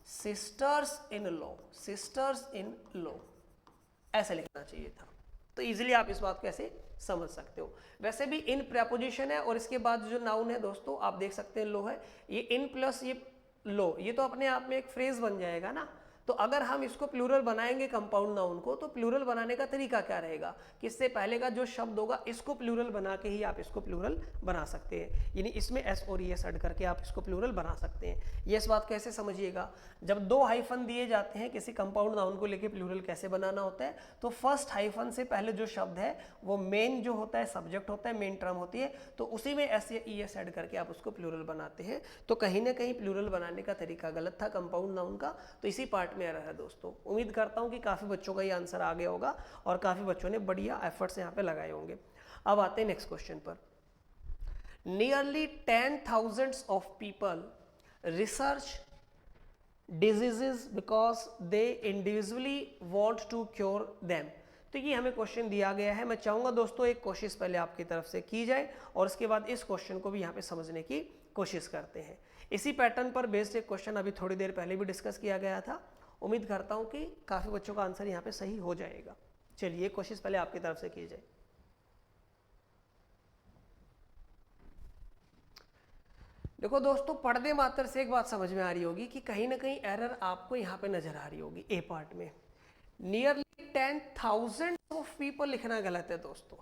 sisters in law, sisters in law ऐसे लिखना चाहिए था। तो इजीली आप इस बात को ऐसे समझ सकते हो। वैसे भी इन प्रेपोजिशन है और इसके बाद जो नाउन है दोस्तों आप देख सकते हैं लो है, ये इन प्लस ये लो, ये तो अपने आप में एक फ्रेज बन जाएगा ना। तो अगर हम इसको प्लूरल बनाएंगे कंपाउंड नाउन को, तो प्लूरल बनाने का तरीका क्या रहेगा कि इससे पहले का जो शब्द होगा इसको प्लूरल बना के ही आप इसको प्लूरल बना सकते हैं, यानी इसमें एस और ES ऐड करके आप इसको प्लूरल बना सकते हैं। ये इस बात कैसे समझिएगा, जब 2 हाइफन दिए जाते हैं किसी कंपाउंड नाउन को लेके प्लूरल कैसे बनाना होता है, तो फर्स्ट हाइफन से पहले जो शब्द है वो मेन जो होता है सब्जेक्ट होता है, मेन टर्म होती है, तो उसी में एस या ES ऐड करके आप उसको प्लूरल बनाते हैं। तो कहीं ना कहीं प्लूरल बनाने का तरीका गलत था कंपाउंड नाउन का, तो इसी पार्ट में एरर है दोस्तों। उम्मीद करता हूं कि काफी बच्चों का ये आंसर आ गया होगा और काफी बच्चों ने बढ़िया एफर्ट्स यहाँ पे लगाए होंगे। अब आते हैं नेक्स्ट क्वेश्चन पर। Nearly 10,000 of people research diseases because they individually want to cure them. तो ये हमें क्वेश्चन दिया गया है। मैं चाहूंगा दोस्तों एक कोशिश पहले आपकी तरफ से की जाए और उसके बाद इस क्वेश्चन को भी यहाँ पे समझने की कोशिश करते हैं। इसी पैटर्न पर बेस्ड एक क्वेश्चन अभी थोड़ी देर पहले भी डिस्कस किया गया था। उम्मीद करता हूं कि काफी बच्चों का आंसर यहाँ पे सही हो जाएगा। चलिए कोशिश पहले आपकी तरफ से की जाए। देखो दोस्तों, पढ़ने मात्र से एक बात समझ में आ रही होगी कि कहीं ना कहीं एरर आपको यहाँ पे नजर आ रही होगी। ए पार्ट में नियरली 10,000 ऑफ पीपल लिखना गलत है दोस्तों,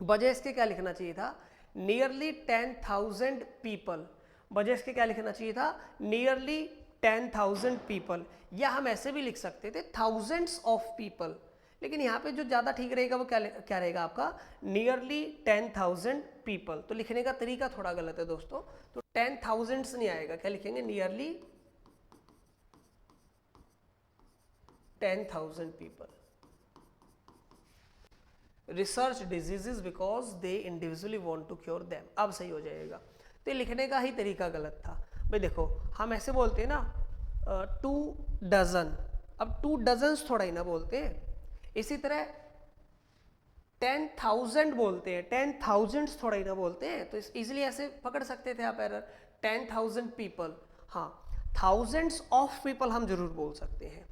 बजाय इसके क्या लिखना चाहिए था, नियरली 10,000 पीपल, बजाय इसके क्या लिखना चाहिए था, नियरली 10,000 पीपल, या हम ऐसे भी लिख सकते थे थाउजेंड्स ऑफ पीपल, लेकिन यहाँ पे जो ज़्यादा ठीक रहेगा वो क्या रहेगा आपका, नियरली 10,000 पीपल। तो लिखने का तरीका थोड़ा गलत है दोस्तों, तो 10,000 नहीं आएगा, क्या लिखेंगे, nearly 10,000 people research diseases because they individually want to cure them, अब सही हो जाएगा। तो लिखने का ही तरीका गलत था भाई। देखो हम ऐसे बोलते हैं ना 2 डजन, अब 2 डजन्स थोड़ा ही ना बोलते हैं, इसी तरह 10,000 बोलते हैं, 10,000 थोड़ा ही ना बोलते हैं, तो इजीली ऐसे पकड़ सकते थे आप एरर, 10,000 पीपल, हाँ थाउजेंड्स ऑफ पीपल हम जरूर बोल सकते हैं।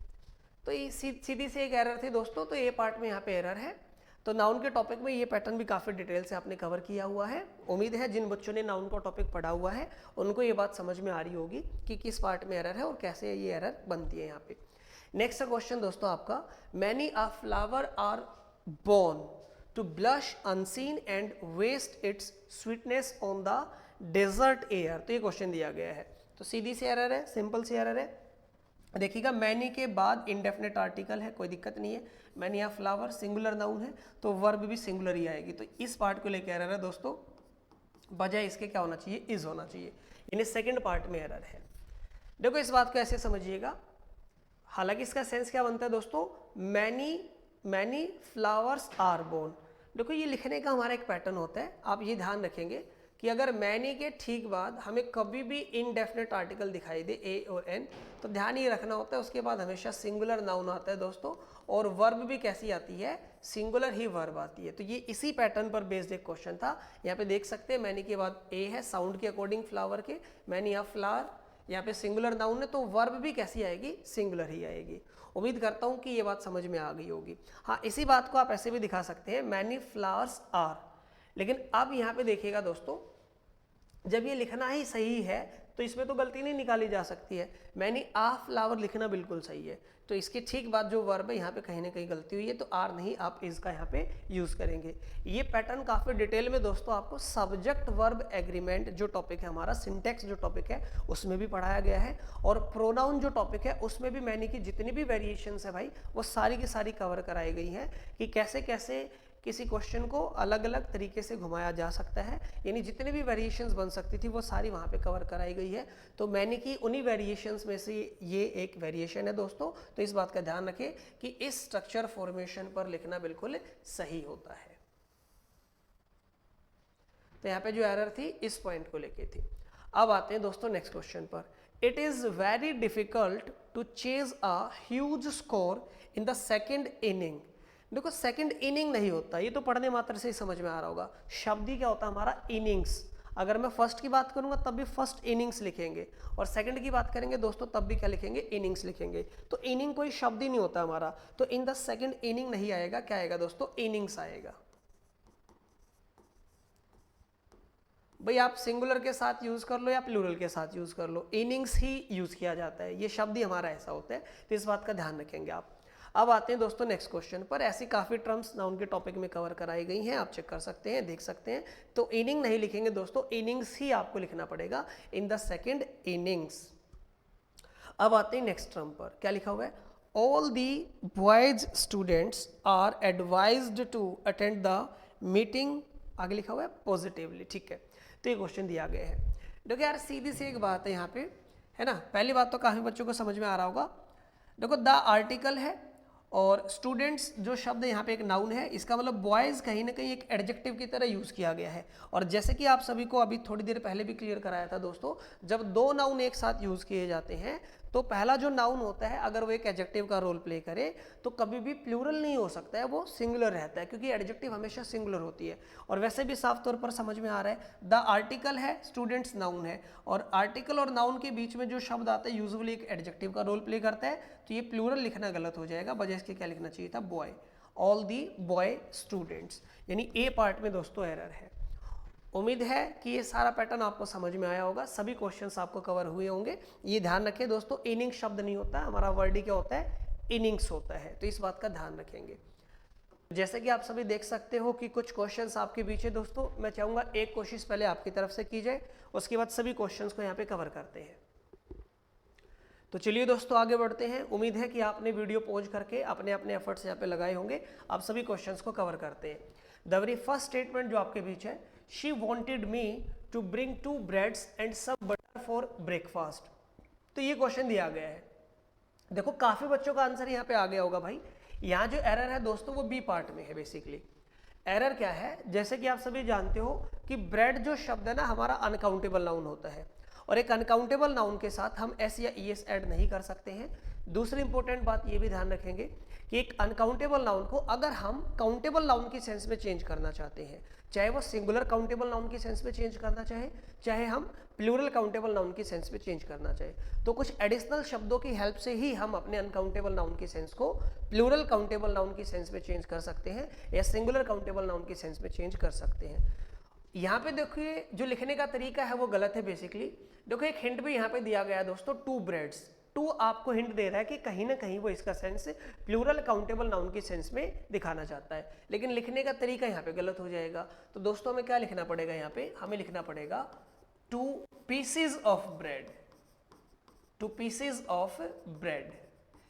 तो ये सीधी सी एक एरर थी दोस्तों, तो ये पार्ट में यहाँ पे एरर है। तो नाउन के टॉपिक में ये पैटर्न भी काफ़ी डिटेल से आपने कवर किया हुआ है। उम्मीद है जिन बच्चों ने नाउन का टॉपिक पढ़ा हुआ है उनको ये बात समझ में आ रही होगी कि किस पार्ट में एरर है और कैसे ये एरर बनती है यहाँ पे। नेक्स्ट क्वेश्चन दोस्तों आपका, many a flower are born to blush unseen and waste its sweetness on the desert air. तो ये क्वेश्चन दिया गया है, तो सीधी सी एरर है, सिंपल सी एरर है। देखिएगा मैनी के बाद इंडेफिनेट आर्टिकल है, कोई दिक्कत नहीं है, many a flower singular noun है तो वर्ब भी सिंगुलर ही आएगी, तो इस पार्ट को लेकर एरर है दोस्तों, बजाय इसके क्या होना चाहिए, इज होना चाहिए, यानी सेकंड पार्ट में एरर है। देखो इस बात को ऐसे समझिएगा, हालांकि इसका सेंस क्या बनता है दोस्तों, मैनी फ्लावर्स आर बोर्न। देखो ये लिखने का हमारा एक पैटर्न होता है, आप ये ध्यान रखेंगे कि अगर मैनी के ठीक बाद हमें कभी भी इनडेफिनेट आर्टिकल दिखाई दे ए और एन, तो ध्यान ये रखना होता है उसके बाद हमेशा सिंगुलर नाउन आता है दोस्तों, और वर्ब भी कैसी आती है, सिंगुलर ही वर्ब आती है। तो ये इसी पैटर्न पर बेस्ड एक क्वेश्चन था। यहाँ पे देख सकते हैं मैनी के बाद ए है, साउंड के अकॉर्डिंग फ्लावर के, मैनी अ फ्लावर, यहाँ पे सिंगुलर नाउन है तो वर्ब भी कैसी आएगी, सिंगुलर ही आएगी। उम्मीद करता हूँ कि ये बात समझ में आ गई होगी। हाँ इसी बात को आप ऐसे भी दिखा सकते हैं, मैनी फ्लावर्स आर, लेकिन अब यहाँ पे देखिएगा दोस्तों, जब ये लिखना ही सही है तो इसमें तो गलती नहीं निकाली जा सकती है, मैनी आ फ्लावर लिखना बिल्कुल सही है, तो इसके ठीक बाद जो वर्ब है यहाँ पे कहीं ना कहीं गलती हुई है, तो आर नहीं आप इसका यहाँ पे यूज करेंगे। ये पैटर्न काफी डिटेल में दोस्तों आपको सब्जेक्ट वर्ब एग्रीमेंट जो टॉपिक है हमारा, सिंटेक्स जो टॉपिक है उसमें भी पढ़ाया गया है, और प्रोनाउन जो टॉपिक है उसमें भी मैनी की जितनी भी वेरिएशंस है भाई वो सारी की सारी कवर कराई गई हैं कि कैसे कैसे किसी क्वेश्चन को अलग अलग तरीके से घुमाया जा सकता है, यानी जितने भी वेरिएशंस बन सकती थी वो सारी वहाँ पे कवर कराई गई है। तो मैंने की उन्हीं वेरिएशंस में से ये एक वेरिएशन है दोस्तों, तो इस बात का ध्यान रखें कि इस स्ट्रक्चर फॉर्मेशन पर लिखना बिल्कुल सही होता है। तो यहाँ पे जो एरर थी इस पॉइंट को लेके थी। अब आते हैं दोस्तों नेक्स्ट क्वेश्चन पर, it is very difficult to chase a huge score in the second inning. देखो सेकंड इनिंग नहीं होता, ये तो पढ़ने मात्र से ही समझ में आ रहा होगा, शब्द ही क्या होता है हमारा, इनिंग्स। अगर मैं फर्स्ट की बात करूंगा तब भी फर्स्ट इनिंग्स लिखेंगे, और सेकंड की बात करेंगे दोस्तों तब भी क्या लिखेंगे, इनिंग्स लिखेंगे। तो इनिंग कोई शब्द ही नहीं होता हमारा, तो इन द सेकंड इनिंग नहीं आएगा, क्या आएगा दोस्तों, इनिंग्स आएगा। भाई आप सिंगुलर के साथ यूज कर लो या प्लूरल के साथ यूज कर लो, इनिंग्स ही यूज किया जाता है, ये शब्द ही हमारा ऐसा होता है, तो इस बात का ध्यान रखेंगे आप। अब आते हैं दोस्तों नेक्स्ट क्वेश्चन पर, ऐसी काफी टर्म्स नाउन के टॉपिक में कवर कराई गई हैं, आप चेक कर सकते हैं, देख सकते हैं। तो इनिंग नहीं लिखेंगे दोस्तों, इनिंग्स ही आपको लिखना पड़ेगा, इन द सेकंड इनिंग्स। अब आते हैं नेक्स्ट टर्म पर, क्या लिखा हुआ है, all the boys students are advised to attend the meeting, आगे लिखा हुआ है पॉजिटिवली, ठीक है। तो ये क्वेश्चन दिया गया है। देखो यार सीधी सी एक बात है यहाँ पे, है ना, पहली बात तो काफी बच्चों को समझ में आ रहा होगा। देखो द आर्टिकल है और स्टूडेंट्स जो शब्द यहाँ पे एक नाउन है, इसका मतलब बॉयज कहीं ना कहीं एक एडजेक्टिव की तरह यूज किया गया है। और जैसे कि आप सभी को अभी थोड़ी देर पहले भी क्लियर कराया था दोस्तों, जब दो नाउन एक साथ यूज किए जाते हैं तो पहला जो नाउन होता है अगर वो एक एडजेक्टिव का रोल प्ले करे तो कभी भी प्लूरल नहीं हो सकता है, वो सिंगुलर रहता है, क्योंकि एडजेक्टिव हमेशा सिंगुलर होती है। और वैसे भी साफ तौर पर समझ में आ रहा है, द आर्टिकल है, स्टूडेंट्स नाउन है, और आर्टिकल और नाउन के बीच में जो शब्द आता है यूजुअली एक एडजेक्टिव का रोल प्ले करता है, तो ये प्लूरल लिखना गलत हो जाएगा, बजाय इसके क्या लिखना चाहिए था, boy, all the boy students, यानी ए पार्ट में दोस्तों एरर है। उम्मीद है कि ये सारा पैटर्न आपको समझ में आया होगा, सभी क्वेश्चंस आपको कवर हुए होंगे। ये ध्यान रखें दोस्तों, इनिंग शब्द नहीं होता, हमारा वर्ड ही क्या होता है, इनिंग्स होता है, तो इस बात का ध्यान रखेंगे। जैसे कि आप सभी देख सकते हो कि कुछ क्वेश्चंस आपके पीछे दोस्तों, मैं चाहूंगा एक कोशिश पहले आपकी तरफ से की जाए, उसके बाद सभी क्वेश्चंस को यहाँ पे कवर करते हैं। तो चलिए दोस्तों आगे बढ़ते हैं। उम्मीद है कि आपने वीडियो पॉज करके अपने अपने एफर्ट्स यहाँ पे लगाए होंगे। आप सभी क्वेश्चंस को कवर करते हैं। द वेरी फर्स्ट स्टेटमेंट जो आपके बीच है, she wanted me to bring 2 breads and some butter for breakfast. तो ये क्वेश्चन दिया गया है। देखो काफी बच्चों का आंसर यहाँ पे आ गया होगा भाई। यहाँ जो एरर है दोस्तों वो बी पार्ट में है। बेसिकली एरर क्या है, जैसे कि आप सभी जानते हो कि ब्रेड जो शब्द है ना हमारा अनकाउंटेबल नाउन होता है, और एक अनकाउंटेबल नाउन के साथ हम एस या ई एस ऐड नहीं कर सकते हैं। दूसरी इंपॉर्टेंट बात ये भी ध्यान रखेंगे कि एक अनकाउंटेबल नाउन को अगर हम काउंटेबल नाउन की सेंस में चेंज करना चाहते हैं, चाहे वो सिंगुलर काउंटेबल नाउन की सेंस में चेंज करना चाहे हम प्लूरल काउंटेबल नाउन की सेंस में चेंज करना चाहे, तो कुछ एडिशनल शब्दों की हेल्प से ही हम अपने अनकाउंटेबल नाउन की सेंस को प्लूरल काउंटेबल नाउन की सेंस में चेंज कर सकते हैं या सिंगुलर काउंटेबल नाउन की सेंस में चेंज कर सकते हैं। यहाँ पे देखिए जो लिखने का तरीका है वो गलत है। बेसिकली देखो एक हिंट भी यहाँ पे दिया गया है दोस्तों, 2 ब्रेड्स। 2 आपको हिंट दे रहा है कि कहीं ना कहीं वो इसका सेंस प्लूरल काउंटेबल नाउन की सेंस में दिखाना चाहता है, लेकिन लिखने का तरीका यहाँ पे गलत हो जाएगा। तो दोस्तों हमें क्या लिखना पड़ेगा, यहाँ पे हमें लिखना पड़ेगा 2 pieces of bread, 2 pieces of bread,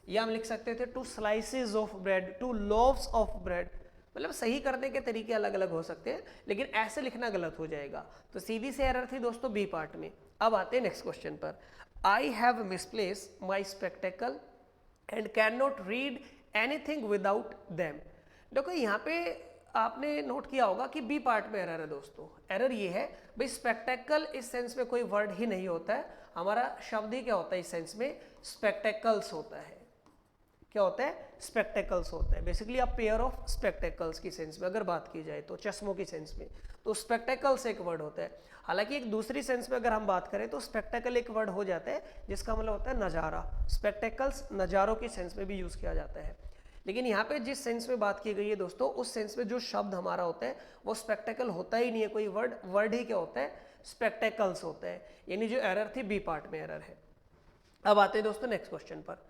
या हम लिख सकते थे 2 slices of bread, 2 loaves of bread. मतलब सही करने के तरीके अलग अलग हो सकते हैं, लेकिन ऐसे लिखना गलत हो जाएगा। तो सीधी सी एरर थी दोस्तों बी पार्ट में। अब आते हैं नेक्स्ट क्वेश्चन पर। I have misplace my spectacle and can not read anything without them. देखो यहाँ पे आपने नोट किया होगा कि बी पार्ट में एरर है दोस्तों। एरर ये है भाई स्पेक्टेकल इस सेंस में कोई वर्ड ही नहीं होता है, हमारा शब्द ही क्या होता है इस सेंस में, स्पेक्टेकल्स होता है। क्या होता है, स्पेक्टेकल्स होता है। बेसिकली आप पेयर ऑफ स्पेक्टेकल्स की सेंस में अगर बात की जाए तो चश्मों की सेंस में, तो स्पेक्टेकल्स एक वर्ड होता है। हालांकि एक दूसरी सेंस में अगर हम बात करें तो स्पेक्टेकल एक वर्ड हो जाता है जिसका मतलब होता है नज़ारा। स्पेक्टेकल्स नज़ारों की सेंस में भी यूज़ किया जाता है, लेकिन यहाँ पे जिस सेंस में बात की गई है दोस्तों, उस सेंस में जो शब्द हमारा होता है वो स्पेक्टेकल होता ही नहीं है। कोई वर्ड ही क्या होता है, स्पेक्टेकल्स होता है। यानी जो एरर थी बी पार्ट में एरर है। अब आते हैं दोस्तों नेक्स्ट क्वेश्चन पर।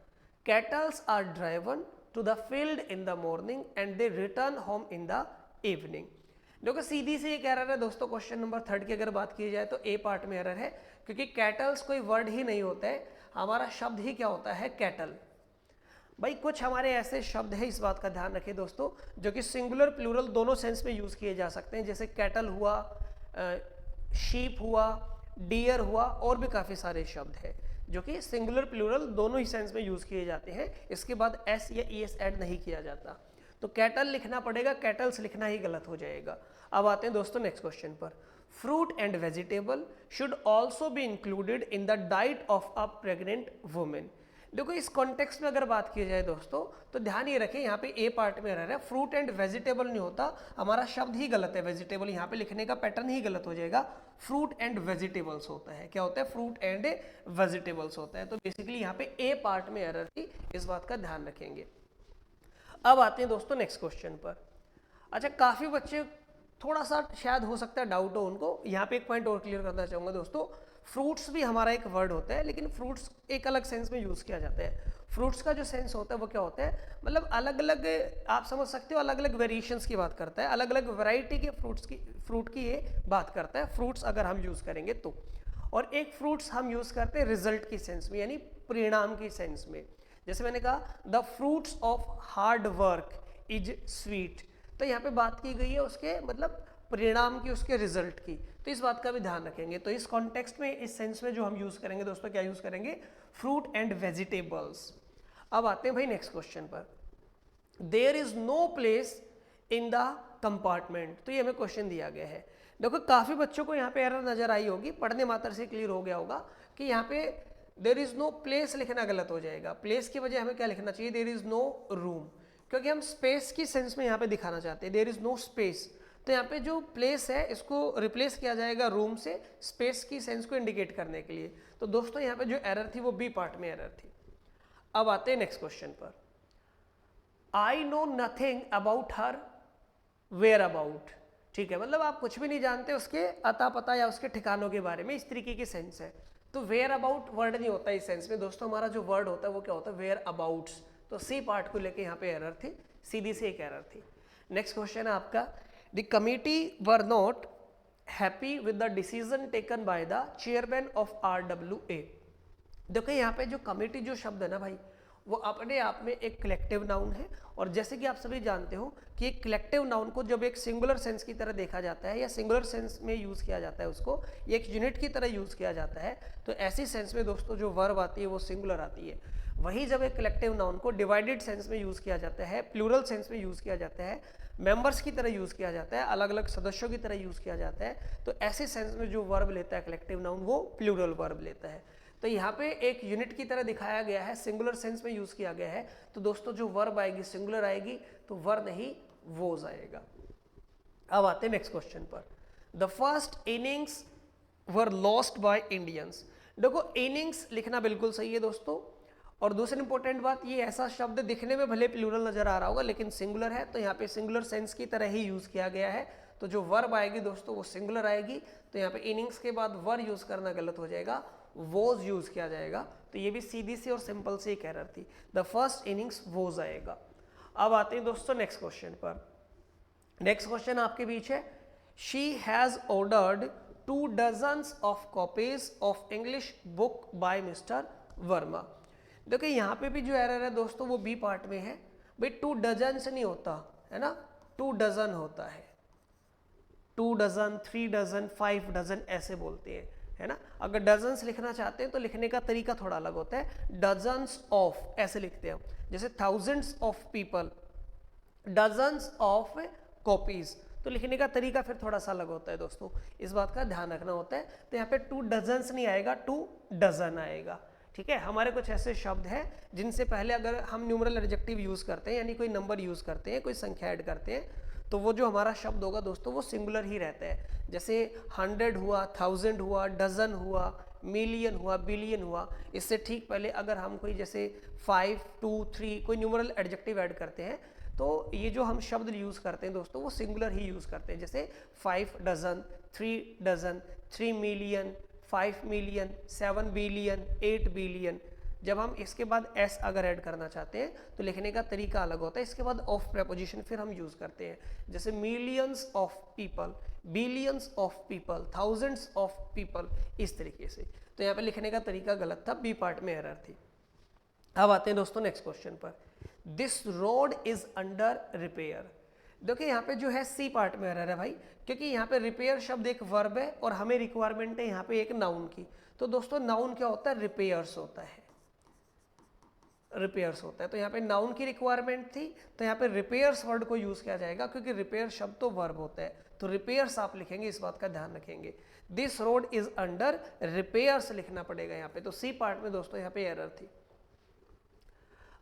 Cattle are driven to the field in the morning and they return home in the evening। देखो सीधी सी एक एरर है दोस्तों। क्वेश्चन नंबर 3 की अगर बात की जाए तो ए पार्ट में एरर है, क्योंकि कैटल्स कोई वर्ड ही नहीं होता है, हमारा शब्द ही क्या होता है, कैटल। भाई कुछ हमारे ऐसे शब्द हैं, इस बात का ध्यान रखें दोस्तों, जो कि सिंगुलर प्लूरल दोनों सेंस में यूज किए जा सकते हैं। जैसे कैटल हुआ, शीप हुआ, डियर हुआ, और भी काफी सारे शब्द हैं जो कि सिंगुलर प्लूरल दोनों ही सेंस में यूज किए जाते हैं। इसके बाद एस या ई एस ऐड नहीं किया जाता, तो कैटल लिखना पड़ेगा, कैटल्स लिखना ही गलत हो जाएगा। अब आते हैं दोस्तों नेक्स्ट क्वेश्चन पर। Fruit and vegetable should also be included in the diet of a pregnant women. देखो इस कॉन्टेक्स्ट में अगर बात की जाए दोस्तों, तो ध्यान ये रखें यहाँ पे ए पार्ट में रह रहा है, फ्रूट एंड वेजिटेबल नहीं होता, हमारा शब्द ही गलत है वेजिटेबल, यहाँ पे लिखने का पैटर्न ही गलत हो जाएगा। फ्रूट एंड वेजिटेबल्स होता है। क्या होता है, फ्रूट एंड वेजिटेबल्स होता है। तो बेसिकली यहाँ पे ए पार्ट में एरर थी, इस बात का ध्यान रखेंगे। अब आते हैं दोस्तों नेक्स्ट क्वेश्चन पर। अच्छा काफी बच्चे थोड़ा सा शायद हो सकता है डाउट हो उनको, यहाँ पे एक पॉइंट और क्लियर करना चाहूंगा दोस्तों। फ्रूट्स भी हमारा एक वर्ड होता है, लेकिन फ्रूट्स एक अलग सेंस में यूज किया जाता है। फ्रूट्स का जो सेंस होता है वो क्या होता है, मतलब अलग अलग, आप समझ सकते हो, अलग अलग वेरिएशंस की बात करता है, अलग अलग वैरायटी के फ्रूट की ये बात करता है, फ्रूट्स अगर हम यूज करेंगे तो। और एक फ्रूट्स हम यूज करते हैं रिजल्ट की सेंस में, यानी परिणाम की सेंस में। जैसे मैंने कहा the fruits of hard work is sweet, तो यहाँ पे बात की गई है उसके मतलब परिणाम की, उसके रिजल्ट की, तो इस बात का भी ध्यान रखेंगे। तो इस कॉन्टेक्स्ट में, इस सेंस में जो हम यूज करेंगे दोस्तों, क्या यूज करेंगे, फ्रूट एंड वेजिटेबल्स। अब आते हैं भाई नेक्स्ट क्वेश्चन पर। There is no place in the compartment, तो ये हमें क्वेश्चन दिया गया है। देखो काफी बच्चों को यहाँ पे एरर नजर आई होगी, पढ़ने मात्र से क्लियर हो गया होगा कि यहाँ पे देयर इज नो प्लेस लिखना गलत हो जाएगा। प्लेस की वजह हमें क्या लिखना चाहिए, देयर इज नो रूम, क्योंकि हम स्पेस की सेंस में यहाँ पे दिखाना चाहते हैं, देयर इज नो स्पेस। तो यहाँ पे जो प्लेस है इसको रिप्लेस किया जाएगा रूम से, स्पेस की सेंस को इंडिकेट करने के लिए। तो दोस्तों यहाँ पे जो एरर थी वो बी पार्ट में एरर थी। अब आते हैं नेक्स्ट क्वेश्चन पर। I know nothing about her whereabouts, ठीक है, मतलब आप कुछ भी नहीं जानते उसके अता पता या उसके ठिकानों के बारे में, इस तरीके की सेंस है। तो वेयर अबाउट वर्ड नहीं होता इस सेंस में दोस्तों, हमारा जो वर्ड होता है वो क्या होता है, वेयर अबाउट्स। तो सी पार्ट को लेके यहाँ पे एरर थी, सीधी से एक एरर थी। नेक्स्ट क्वेश्चन है आपका, the committee were not happy with the decision taken by the chairman of RWA। देखो यहाँ पे जो कमिटी जो शब्द है ना भाई, वो अपने आप में एक कलेक्टिव नाउन है, और जैसे कि आप सभी जानते हो कि एक कलेक्टिव नाउन को जब एक सिंगुलर सेंस की तरह देखा जाता है या सिंगुलर सेंस में यूज किया जाता है, उसको एक यूनिट की तरह यूज किया जाता है, तो ऐसी सेंस में दोस्तों जो वर्ब आती है वो सिंगुलर आती है। वही जब एक कलेक्टिव नाउन को डिवाइडेड सेंस में यूज किया जाता है, प्लूरल सेंस में यूज किया जाता है, मेंबर्स की तरह यूज किया जाता है, अलग अलग सदस्यों की तरह यूज किया जाता है, तो ऐसे सेंस में जो वर्ब लेता है कलेक्टिव नाउन वो प्लूरल वर्ब लेता है। तो यहाँ पे एक यूनिट की तरह दिखाया गया है, सिंगुलर सेंस में यूज किया गया है, तो दोस्तों जो वर्ब आएगी सिंगुलर आएगी, तो वर नहीं वोज आएगा। अब आते हैं नेक्स्ट क्वेश्चन पर, the first innings were lost by Indians. देखो इनिंग्स लिखना बिल्कुल सही है दोस्तों, और दूसरी इंपॉर्टेंट बात, ये ऐसा शब्द दिखने में भले प्लूरल नजर आ रहा होगा लेकिन सिंगुलर है, तो यहाँ पे सिंगुलर सेंस की तरह ही यूज किया गया है, तो जो वर्ब आएगी दोस्तों वो सिंगुलर आएगी, तो यहाँ पे इनिंग्स के बाद वर यूज करना गलत हो जाएगा, वोज यूज किया जाएगा, तो ये भी सीधी सी और सिंपल सी एक एरर थी, द फर्स्ट इनिंग्स वोज आएगा। अब आते हैं दोस्तों नेक्स्ट क्वेश्चन पर। नेक्स्ट क्वेश्चन आपके बीच है, she has ordered 2 dozens of copies of English book by mister Verma. देखिए यहाँ पे भी जो एरर है दोस्तों वो बी पार्ट में है, भाई 2 डजन से नहीं होता है ना, 2 डजन होता है, 2 डजन, 3 डजन, 5 डजन ऐसे बोलते हैं, है ना। अगर डजन्स लिखना चाहते हैं तो लिखने का तरीका थोड़ा अलग होता है, डजन्स ऑफ ऐसे लिखते हैं, जैसे thousands of people, dozens of copies, तो लिखने का तरीका फिर थोड़ा सा अलग होता है दोस्तों, इस बात का ध्यान रखना होता है। तो यहाँ पे 2 डजन्स नहीं आएगा, 2 डजन आएगा, ठीक है। हमारे कुछ ऐसे शब्द हैं जिनसे पहले अगर हम न्यूमरल एडजेक्टिव यूज करते हैं, यानी कोई नंबर यूज करते हैं, कोई संख्या ऐड करते हैं, तो वो जो हमारा शब्द होगा दोस्तों वो सिंगुलर ही रहता है, जैसे 100 हुआ, 1000 हुआ, डजन हुआ, मिलियन हुआ, बिलियन हुआ। इससे ठीक पहले अगर हम कोई जैसे 5, 2, 3 कोई न्यूमरल एडजेक्टिव ऐड करते हैं, तो ये जो हम शब्द यूज करते हैं दोस्तों वो सिंगुलर ही यूज करते हैं, जैसे 5 dozen, 3 dozen, 3 million, 5 million, 7 billion, 8 billion. जब हम इसके बाद एस अगर ऐड करना चाहते हैं तो लिखने का तरीका अलग होता है, इसके बाद ऑफ प्रेपोजिशन फिर हम यूज करते हैं, जैसे millions of people, billions of people, thousands of people, इस तरीके से। तो यहाँ पे लिखने का तरीका गलत था, बी पार्ट में एरर थी। अब आते हैं दोस्तों नेक्स्ट क्वेश्चन पर, this road is under repair. देखिए यहाँ पे जो है सी पार्ट में एरर है भाई, क्योंकि यहाँ पे रिपेयर शब्द एक वर्ब है और हमें रिक्वायरमेंट है यहाँ पे एक नाउन की। तो दोस्तों नाउन क्या होता है, रिपेयर्स होता है, रिपेयर्स होता है। तो यहाँ पे नाउन की रिक्वायरमेंट थी, तो यहाँ पे रिपेयर्स वर्ड को यूज किया जाएगा, क्योंकि रिपेयर शब्द तो वर्ब होता है, तो रिपेयर्स आप लिखेंगे, इस बात का ध्यान रखेंगे। This road is under repairs लिखना पड़ेगा यहाँ पे, तो सी पार्ट में दोस्तों यहाँ पे एरर थी।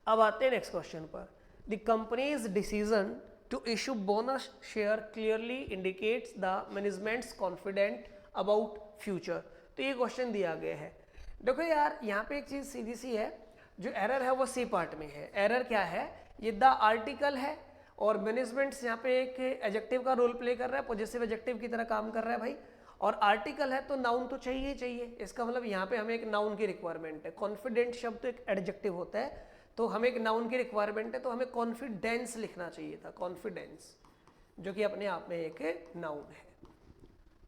अब आते हैं नेक्स्ट क्वेश्चन पर, the companies decision to issue bonus share clearly indicates the management's confident about future। तो ये क्वेश्चन दिया गया है। देखो यार यहाँ पे एक चीज सीधी सी है, जो एरर है वो सी पार्ट में है। एरर क्या है, ये द आर्टिकल है और मैनेजमेंट यहाँ पे एक एडजेक्टिव का रोल प्ले कर रहा है, पॉजिटिव एडजेक्टिव की तरह काम कर रहा है भाई, और आर्टिकल है तो नाउन तो चाहिए ही चाहिए। इसका मतलब यहाँ पे हमें एक नाउन की रिक्वायरमेंट है। कॉन्फिडेंट शब्द तो एक एडजेक्टिव होता है, तो हमें एक नाउन की रिक्वायरमेंट है, तो हमें कॉन्फिडेंस लिखना चाहिए था, कॉन्फिडेंस, जो कि अपने आप में एक नाउन है।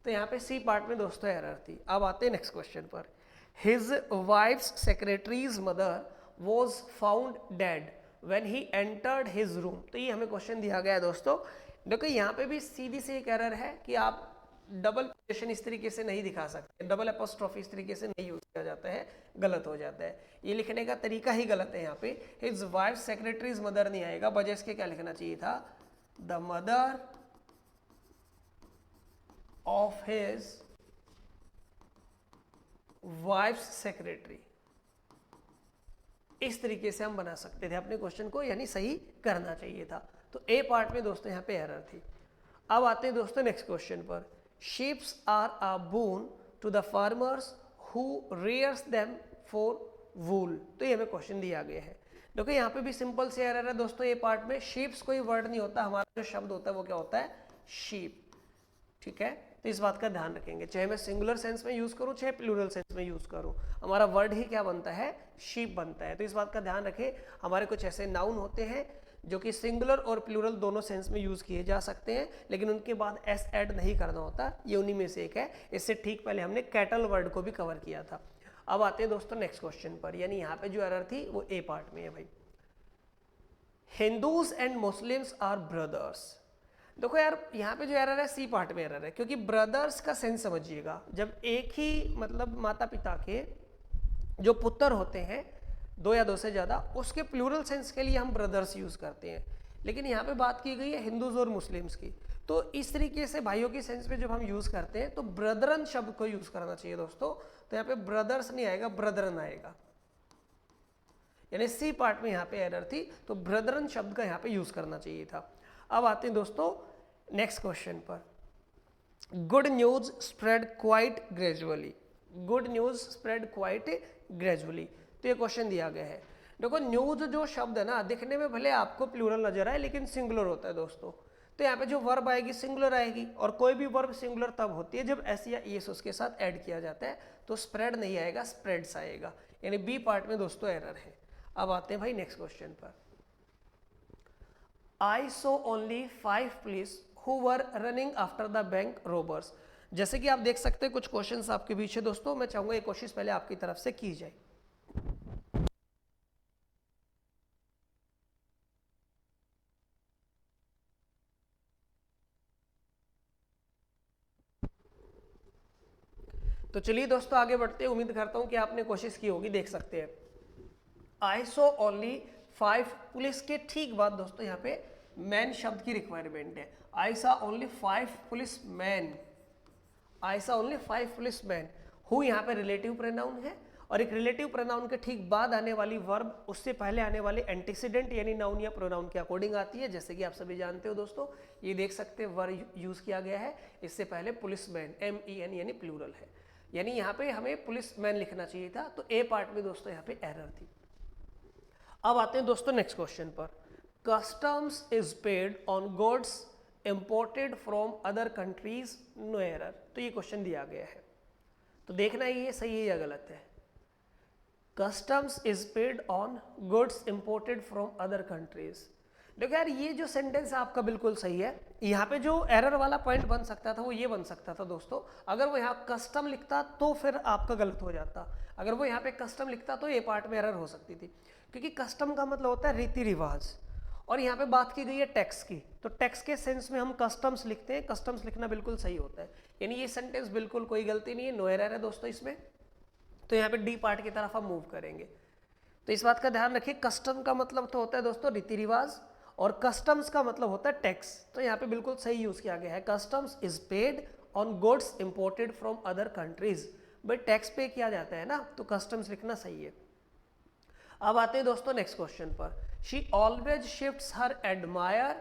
तो यहाँ पे सी पार्ट में दोस्तों एरर थी। अब आते हैं नेक्स्ट क्वेश्चन पर, his wives secretaries mother was found dead when he entered his room. तो ये हमें क्वेश्चन दिया गया है दोस्तों। देखो यहाँ पे भी सीधी सी एक एरर है कि आप डबल पोजीशन इस तरीके से नहीं दिखा सकते, डबल एपोस्ट्रोफी इस तरीके से नहीं यूज किया जाता है, गलत हो जाता है। ये लिखने का तरीका ही गलत है, यहाँ पे हिज वाइफ सेक्रेटरीज मदर नहीं आएगा, बजाय इसके क्या लिखना चाहिए था, the mother of his wife secretary. इस तरीके से हम बना सकते थे अपने क्वेश्चन को, यानी सही करना चाहिए था। तो ए पार्ट में दोस्तों यहाँ पे एरर थी। अब आते हैं दोस्तों नेक्स्ट क्वेश्चन पर, sheeps are a boon to the farmers who rears them for wool। तो ये हमें क्वेश्चन दिया गया है। देखो यहाँ पे भी सिंपल से एरर है दोस्तों। ये पार्ट में शीप्स कोई वर्ड नहीं होता, हमारा जो शब्द होता है वो क्या होता है, शीप, ठीक है। तो इस बात का ध्यान रखेंगे, चाहे मैं सिंगुलर सेंस में यूज करूं चाहे प्लूरल सेंस में यूज करूं, हमारा वर्ड ही क्या बनता है, शीप बनता है। तो इस बात का ध्यान रखें, हमारे कुछ ऐसे नाउन होते हैं जो कि सिंगुलर और प्लूरल दोनों सेंस में यूज किए जा सकते हैं, लेकिन उनके बाद एस ऐड नहीं करना होता, ये उन्हीं में से एक है। इससे ठीक पहले हमने कैटल वर्ड को भी कवर किया था। अब आते हैं दोस्तों नेक्स्ट क्वेश्चन पर, यानी यहाँ पे जो एरर थी वो ए पार्ट में है भाई। Hindus and Muslims are brothers. देखो यार यहाँ पे जो एरर है सी पार्ट में एरर है, क्योंकि ब्रदर्स का सेंस समझिएगा, जब एक ही मतलब माता पिता के जो पुत्र होते हैं, दो या दो से ज्यादा, उसके प्लूरल सेंस के लिए हम ब्रदर्स यूज करते हैं। लेकिन यहाँ पे बात की गई है हिंदूज और मुस्लिम्स की, तो इस तरीके से भाइयों की सेंस में जब हम यूज करते हैं तो ब्रदरन शब्द को यूज करना चाहिए दोस्तों। तो यहाँ पे ब्रदर्स नहीं आएगा, ब्रदरन आएगा, यानी सी पार्ट में यहाँ पे एरर थी, तो ब्रदरन शब्द का यहाँ पे यूज करना चाहिए था। अब आते हैं दोस्तों नेक्स्ट क्वेश्चन पर। Good news spread quite gradually. Good news spread quite gradually, तो ये क्वेश्चन दिया गया है। देखो न्यूज जो शब्द है ना, दिखने में भले आपको प्लूरल नजर आए लेकिन सिंगुलर होता है दोस्तों। तो यहाँ पे जो वर्ब आएगी सिंगुलर आएगी, और कोई भी वर्ब सिंगुलर तब होती है जब एस या ईएस उसके साथ ऐड किया जाता है, तो स्प्रेड नहीं आएगा, स्प्रेड्स आएगा, यानी बी पार्ट में दोस्तों एरर है। अब आते हैं भाई नेक्स्ट क्वेश्चन पर। I saw only 5 police who were running after the bank robbers। जैसे कि आप देख सकते हैं कुछ क्वेश्चंस आपके बीच है दोस्तों, मैं चाहूंगा ये कोशिश पहले आपकी तरफ से की जाए। तो चलिए दोस्तों आगे बढ़ते हैं, उम्मीद करता हूं कि आपने कोशिश की होगी, देख सकते हैं। I saw only 5 पुलिस के ठीक बाद दोस्तों यहाँ पे मैन शब्द की रिक्वायरमेंट है। I saw only 5 police man, I saw only 5 police man. Who यहाँ पे रिलेटिव प्रोनाउन है, और एक रिलेटिव प्रोनाउन के ठीक बाद आने वाली वर्ब उससे पहले आने वाले एंटीसीडेंट यानी नाउन या प्रोनाउन के अकॉर्डिंग आती है। जैसे कि आप सभी जानते हो दोस्तों, ये देख सकते हैं वर्ब यूज किया गया है, इससे पहले पुलिस मैन MEN यानी प्लूरल है, यानी यहाँ पे हमें पुलिस मैन लिखना चाहिए था, तो ए पार्ट में दोस्तों यहाँ पे एरर थी। अब आते हैं दोस्तों नेक्स्ट क्वेश्चन पर। Customs is paid on goods imported from other countries, no error. तो ये क्वेश्चन दिया गया है, तो देखना ये सही है या गलत है। Customs is paid on goods imported from other countries. देखो यार ये जो सेंटेंस है आपका बिल्कुल सही है। यहाँ पे जो एरर वाला पॉइंट बन सकता था वो ये बन सकता था दोस्तों, अगर वो यहाँ कस्टम लिखता तो फिर आपका गलत हो जाता, अगर वो यहाँ पे कस्टम लिखता तो ये पार्ट में एरर हो सकती थी, क्योंकि कस्टम का मतलब होता है रीति रिवाज, और यहाँ पे बात की गई है टैक्स की, तो टैक्स के सेंस में हम कस्टम्स लिखते हैं, कस्टम्स लिखना बिल्कुल सही होता है, यानी ये सेंटेंस बिल्कुल कोई गलती नहीं है, नो एरर है दोस्तों इसमें। तो यहाँ पे डी पार्ट की तरफ हम मूव करेंगे, तो इस बात का ध्यान रखिए, कस्टम का मतलब तो होता है दोस्तों रीति रिवाज, और कस्टम्स का मतलब होता है टैक्स, तो यहाँ पे बिल्कुल सही यूज किया गया है। Customs is paid on goods imported from other countries, भाई टैक्स पे किया जाता है ना, तो कस्टम्स लिखना सही है। अब आते हैं दोस्तों नेक्स्ट क्वेश्चन पर। She always shifts her admire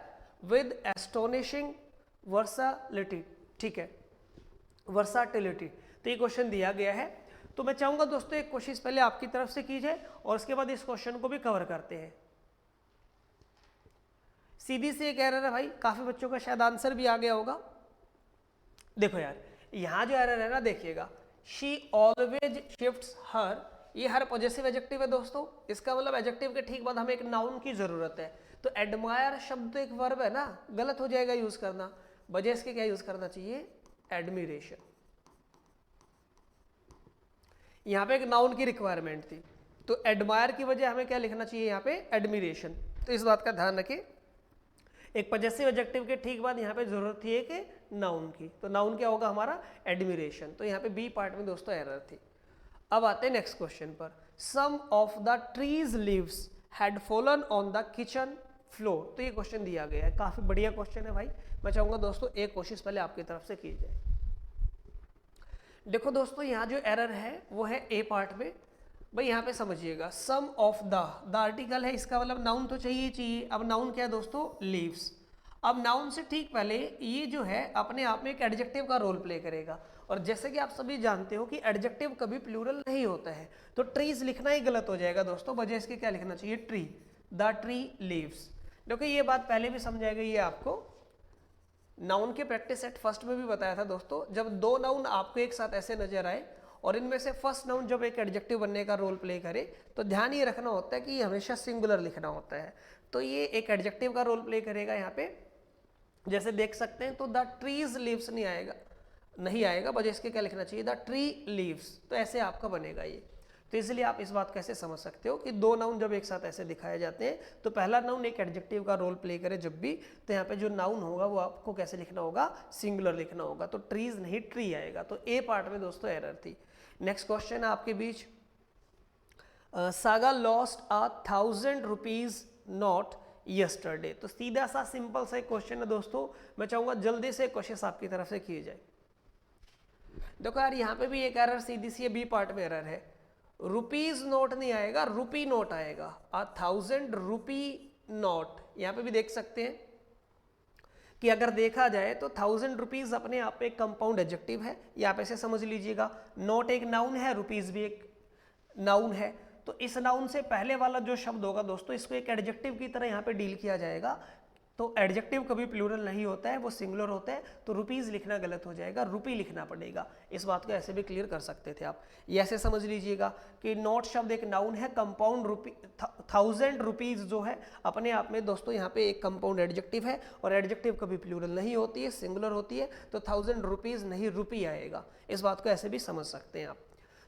with astonishing versatility, ठीक है, वर्साटिलिटी, तो ये क्वेश्चन दिया गया है। तो मैं चाहूंगा दोस्तों एक कोशिश पहले आपकी तरफ से की जाए और उसके बाद इस क्वेश्चन को भी कवर करते हैं। सीधी से एक एरर है भाई, काफी बच्चों का शायद आंसर भी आ गया होगा। देखो यार यहां जो एरर है ना, देखिएगा, शी ऑलवेज शिफ्ट्स हर, ये हर पॉजिटिव एडजेक्टिव है दोस्तों, इसका मतलब एडजेक्टिव के ठीक बाद हमें एक नाउन की जरूरत है, तो एडमायर शब्द तो एक वर्ब है ना, गलत हो जाएगा यूज करना, वजह इसके क्या यूज करना चाहिए, एडमिरेशन। यहाँ पे एक नाउन की रिक्वायरमेंट थी, तो एडमायर की वजह हमें क्या लिखना चाहिए यहाँ पे, एडमिरेशन। तो इस बात का ध्यान रखिए, एक पॉजिटिव एडजेक्टिव के ठीक बाद यहाँ पे जरूरत थी एक नाउन की, तो नाउन क्या होगा हमारा, एडमिरेशन। तो यहाँ पे बी पार्ट में दोस्तों एरर थी। अब आते हैं नेक्स्ट क्वेश्चन पर। Some of the trees leaves had fallen on the kitchen floor, तो ये क्वेश्चन दिया गया है, काफी बढ़िया क्वेश्चन है भाई, मैं चाहूंगा दोस्तों एक कोशिश पहले आपकी तरफ से की जाए। देखो दोस्तों यहाँ जो एरर है वो है ए पार्ट में, भाई यहाँ पे समझिएगा, सम ऑफ द आर्टिकल है, इसका मतलब नाउन तो चाहिए। अब नाउन क्या है दोस्तों, लीव्स। अब नाउन से ठीक पहले ये जो है अपने आप में एक एडजेक्टिव का रोल प्ले करेगा, और जैसे कि आप सभी जानते हो कि एडजेक्टिव कभी प्लूरल नहीं होता है, तो ट्रीज लिखना ही गलत हो जाएगा दोस्तों, वजह इसके क्या लिखना चाहिए, ट्री, द ट्री लीव्स। देखो ये बात पहले भी समझाई गई है आपको, नाउन के प्रैक्टिस सेट फर्स्ट में भी बताया था दोस्तों, जब दो नाउन आपको एक साथ ऐसे नजर आए और इनमें से फर्स्ट नाउन जब एक एडजेक्टिव बनने का रोल प्ले करे तो ध्यान ये रखना होता है कि ये हमेशा सिंगुलर लिखना होता है। तो ये एक एडजेक्टिव का रोल प्ले करेगा यहाँ पे, जैसे देख सकते हैं तो द ट्रीज लीव्स नहीं आएगा, बजाय इसके क्या लिखना चाहिए, द ट्री लीव्स। तो ऐसे आपका बनेगा ये। तो इसलिए आप इस बात को ऐसे समझ सकते हो कि दो नाउन जब एक साथ ऐसे दिखाए जाते हैं तो पहला नाउन एक एडजेक्टिव का रोल प्ले करे जब भी, तो यहाँ पे जो नाउन होगा वो आपको कैसे लिखना होगा, सिंगुलर लिखना होगा। तो ट्रीज नहीं ट्री आएगा। तो ए पार्ट में दोस्तों एरर थी। नेक्स्ट क्वेश्चन है आपके बीच, सागा लॉस्ट ₹1000 नोट यस्टरडे। तो सीधा सा सिंपल सा एक क्वेश्चन है दोस्तों, मैं चाहूंगा जल्दी से क्वेश्चन आपकी तरफ से किए जाए। देखो यार यहाँ पे भी एक एरर सीधी सी बी पार्ट में एरर है, रुपीज नोट नहीं आएगा, रुपी नोट आएगा। ₹1000 नोट, यहाँ पे भी देख सकते हैं कि अगर देखा जाए तो ₹1000 अपने आप में एक कंपाउंड एडजेक्टिव है, या आप ऐसे समझ लीजिएगा नोट एक नाउन है, रुपीज भी एक नाउन है। तो इस नाउन से पहले वाला जो शब्द होगा दोस्तों, इसको एक एडजेक्टिव की तरह यहाँ पे डील किया जाएगा। तो एडजेक्टिव कभी प्लूरल नहीं होता है, वो सिंगुलर होता है। तो रुपीज लिखना गलत हो जाएगा, रुपी लिखना पड़ेगा। इस बात को ऐसे भी क्लियर कर सकते थे आप। ये ऐसे समझ लीजिएगा कि नोट शब्द एक नाउन है, कंपाउंड ₹1000 जो है अपने आप में दोस्तों यहाँ पे एक कंपाउंड एडजेक्टिव है, और एडजेक्टिव कभी प्लूरल नहीं होती है, सिंगुलर होती है। तो ₹1000 नहीं, रुपी आएगा। इस बात को ऐसे भी समझ सकते हैं आप।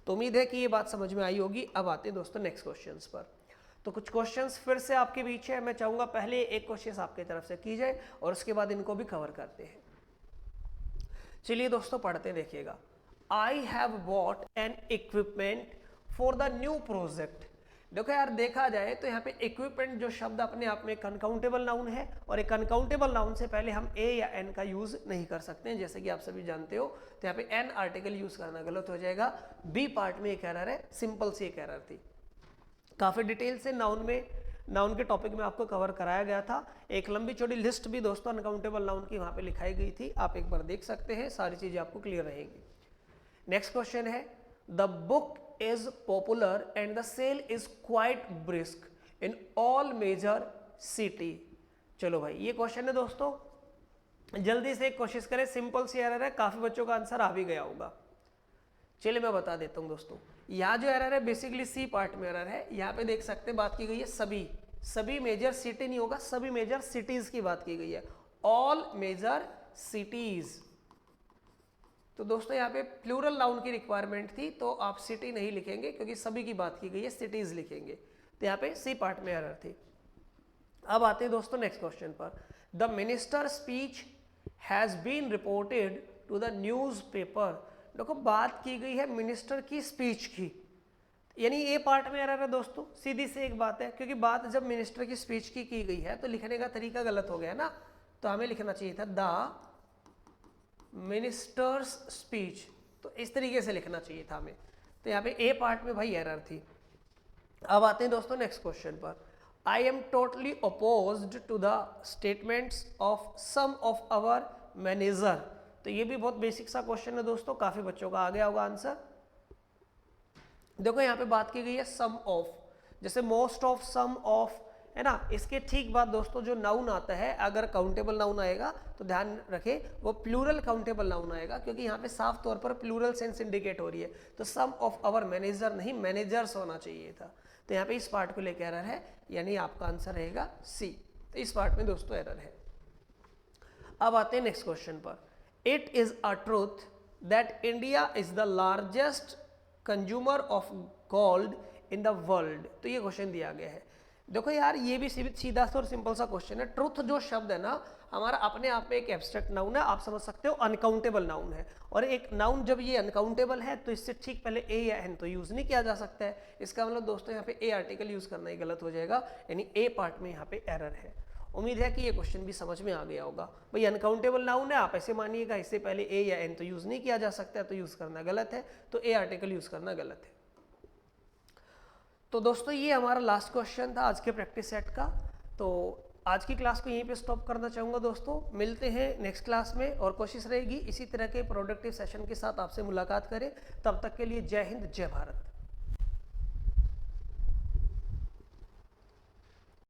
तो उम्मीद है कि ये बात समझ में आई होगी। अब आते हैं दोस्तों नेक्स्ट क्वेश्चंस पर। तो कुछ क्वेश्चंस फिर से आपके बीच है, मैं चाहूंगा पहले एक क्वेश्चन आपकी तरफ से की जाए और उसके बाद इनको भी कवर करते हैं। चलिए दोस्तों पढ़ते देखिएगा। I have bought N equipment for the new project. देखो यार देखा जाए तो यहाँ पे इक्विपमेंट जो शब्द अपने आप में एक अनकाउंटेबल नाउन है, और एक अनकाउंटेबल नाउन से पहले हम ए या एन का यूज नहीं कर सकते हैं, जैसे कि आप सभी जानते हो। तो यहाँ पे एन आर्टिकल यूज करना गलत हो जाएगा। बी पार्ट में एक एरर है, सिंपल सी एक एरर थी। काफी डिटेल से नाउन के टॉपिक में आपको कवर कराया गया था। एक लंबी चौड़ी लिस्ट भी दोस्तों अनकाउंटेबल नाउन की वहां पे लिखाई गई थी, आप एक बार देख सकते हैं, सारी चीजें आपको क्लियर रहेंगी। नेक्स्ट क्वेश्चन है, the book is popular and the sale is quite brisk in all major city। चलो भाई ये क्वेश्चन है दोस्तों, जल्दी से एक कोशिश करें, सिंपल सी एरर है, काफी बच्चों का आंसर आ भी गया होगा। चलिए मैं बता देता हूं दोस्तों, यहाँ जो एरर है बेसिकली सी पार्ट में एरर है। यहाँ पे देख सकते हैं बात की गई है सभी मेजर सिटी नहीं होगा, सभी मेजर सिटीज की बात की गई है, ऑल मेजर सिटीज। तो दोस्तों यहाँ पे प्लूरल नाउन की रिक्वायरमेंट थी, तो आप सिटी नहीं लिखेंगे क्योंकि सभी की बात की गई है, सिटीज लिखेंगे। तो यहाँ पे सी पार्ट में एरर थी। अब आते हैं दोस्तों नेक्स्ट क्वेश्चन पर। The minister speech has been reported to the newspaper. देखो बात की गई है मिनिस्टर की स्पीच की, यानी ए पार्ट में एरर है दोस्तों। सीधी सी एक बात है, क्योंकि बात जब मिनिस्टर की स्पीच की गई है तो लिखने का तरीका गलत हो गया ना। तो हमें लिखना चाहिए था द मिनिस्टर्स स्पीच, तो इस तरीके से लिखना चाहिए था हमें। तो यहाँ पे ए पार्ट में भाई एरर थी। अब आते हैं दोस्तों नेक्स्ट क्वेश्चन पर। I am totally opposed to the statements of some of our manager. तो ये भी बहुत बेसिक सा क्वेश्चन है दोस्तों, काफी बच्चों का आ गया होगा आंसर। देखो यहाँ पे बात की गई है सम ऑफ, जैसे मोस्ट ऑफ, सम ऑफ, है ना। इसके ठीक बाद दोस्तों जो नाउन आता है, अगर काउंटेबल नाउन आएगा तो ध्यान रखें वो प्लूरल काउंटेबल नाउन आएगा, क्योंकि यहाँ पे साफ तौर पर प्लूरल सेंस इंडिकेट हो रही है। तो सम ऑफ आवर मैनेजर नहीं, मैनेजर्स होना चाहिए था। तो यहाँ पे इस पार्ट को लेकर एरर है, यानी आपका आंसर रहेगा सी। तो इस पार्ट में दोस्तों एरर है। अब आते हैं नेक्स्ट क्वेश्चन पर। It is a truth that India is the largest consumer of gold in the world. तो ये क्वेश्चन दिया गया है। देखो यार ये भी सीधा सा और सिंपल सा क्वेश्चन है। ट्रुथ जो शब्द है ना हमारा अपने आप में एक एब्स्ट्रैक्ट नाउन है, आप समझ सकते हो अनकाउंटेबल नाउन है। और एक नाउन जब ये अनकाउंटेबल है तो इससे ठीक पहले ए या एन तो यूज नहीं किया जा सकता है। इसका मतलब दोस्तों यहाँ पे ए आर्टिकल यूज करना ही गलत हो जाएगा, यानी ए पार्ट में यहाँ पे एरर है। उम्मीद है कि ये क्वेश्चन भी समझ में आ गया होगा। भाई अनकाउंटेबल नाउन है, आप ऐसे मानिएगा इससे पहले ए या एन तो यूज नहीं किया जा सकता है, तो यूज करना गलत है, तो ए आर्टिकल यूज करना गलत है। तो दोस्तों ये हमारा लास्ट क्वेश्चन था आज के प्रैक्टिस सेट का। तो आज की क्लास को यहीं पे स्टॉप करना चाहूँगा दोस्तों। मिलते हैं नेक्स्ट क्लास में, और कोशिश रहेगी इसी तरह के प्रोडक्टिव सेशन के साथ आपसे मुलाकात करें। तब तक के लिए जय हिंद, जय भारत।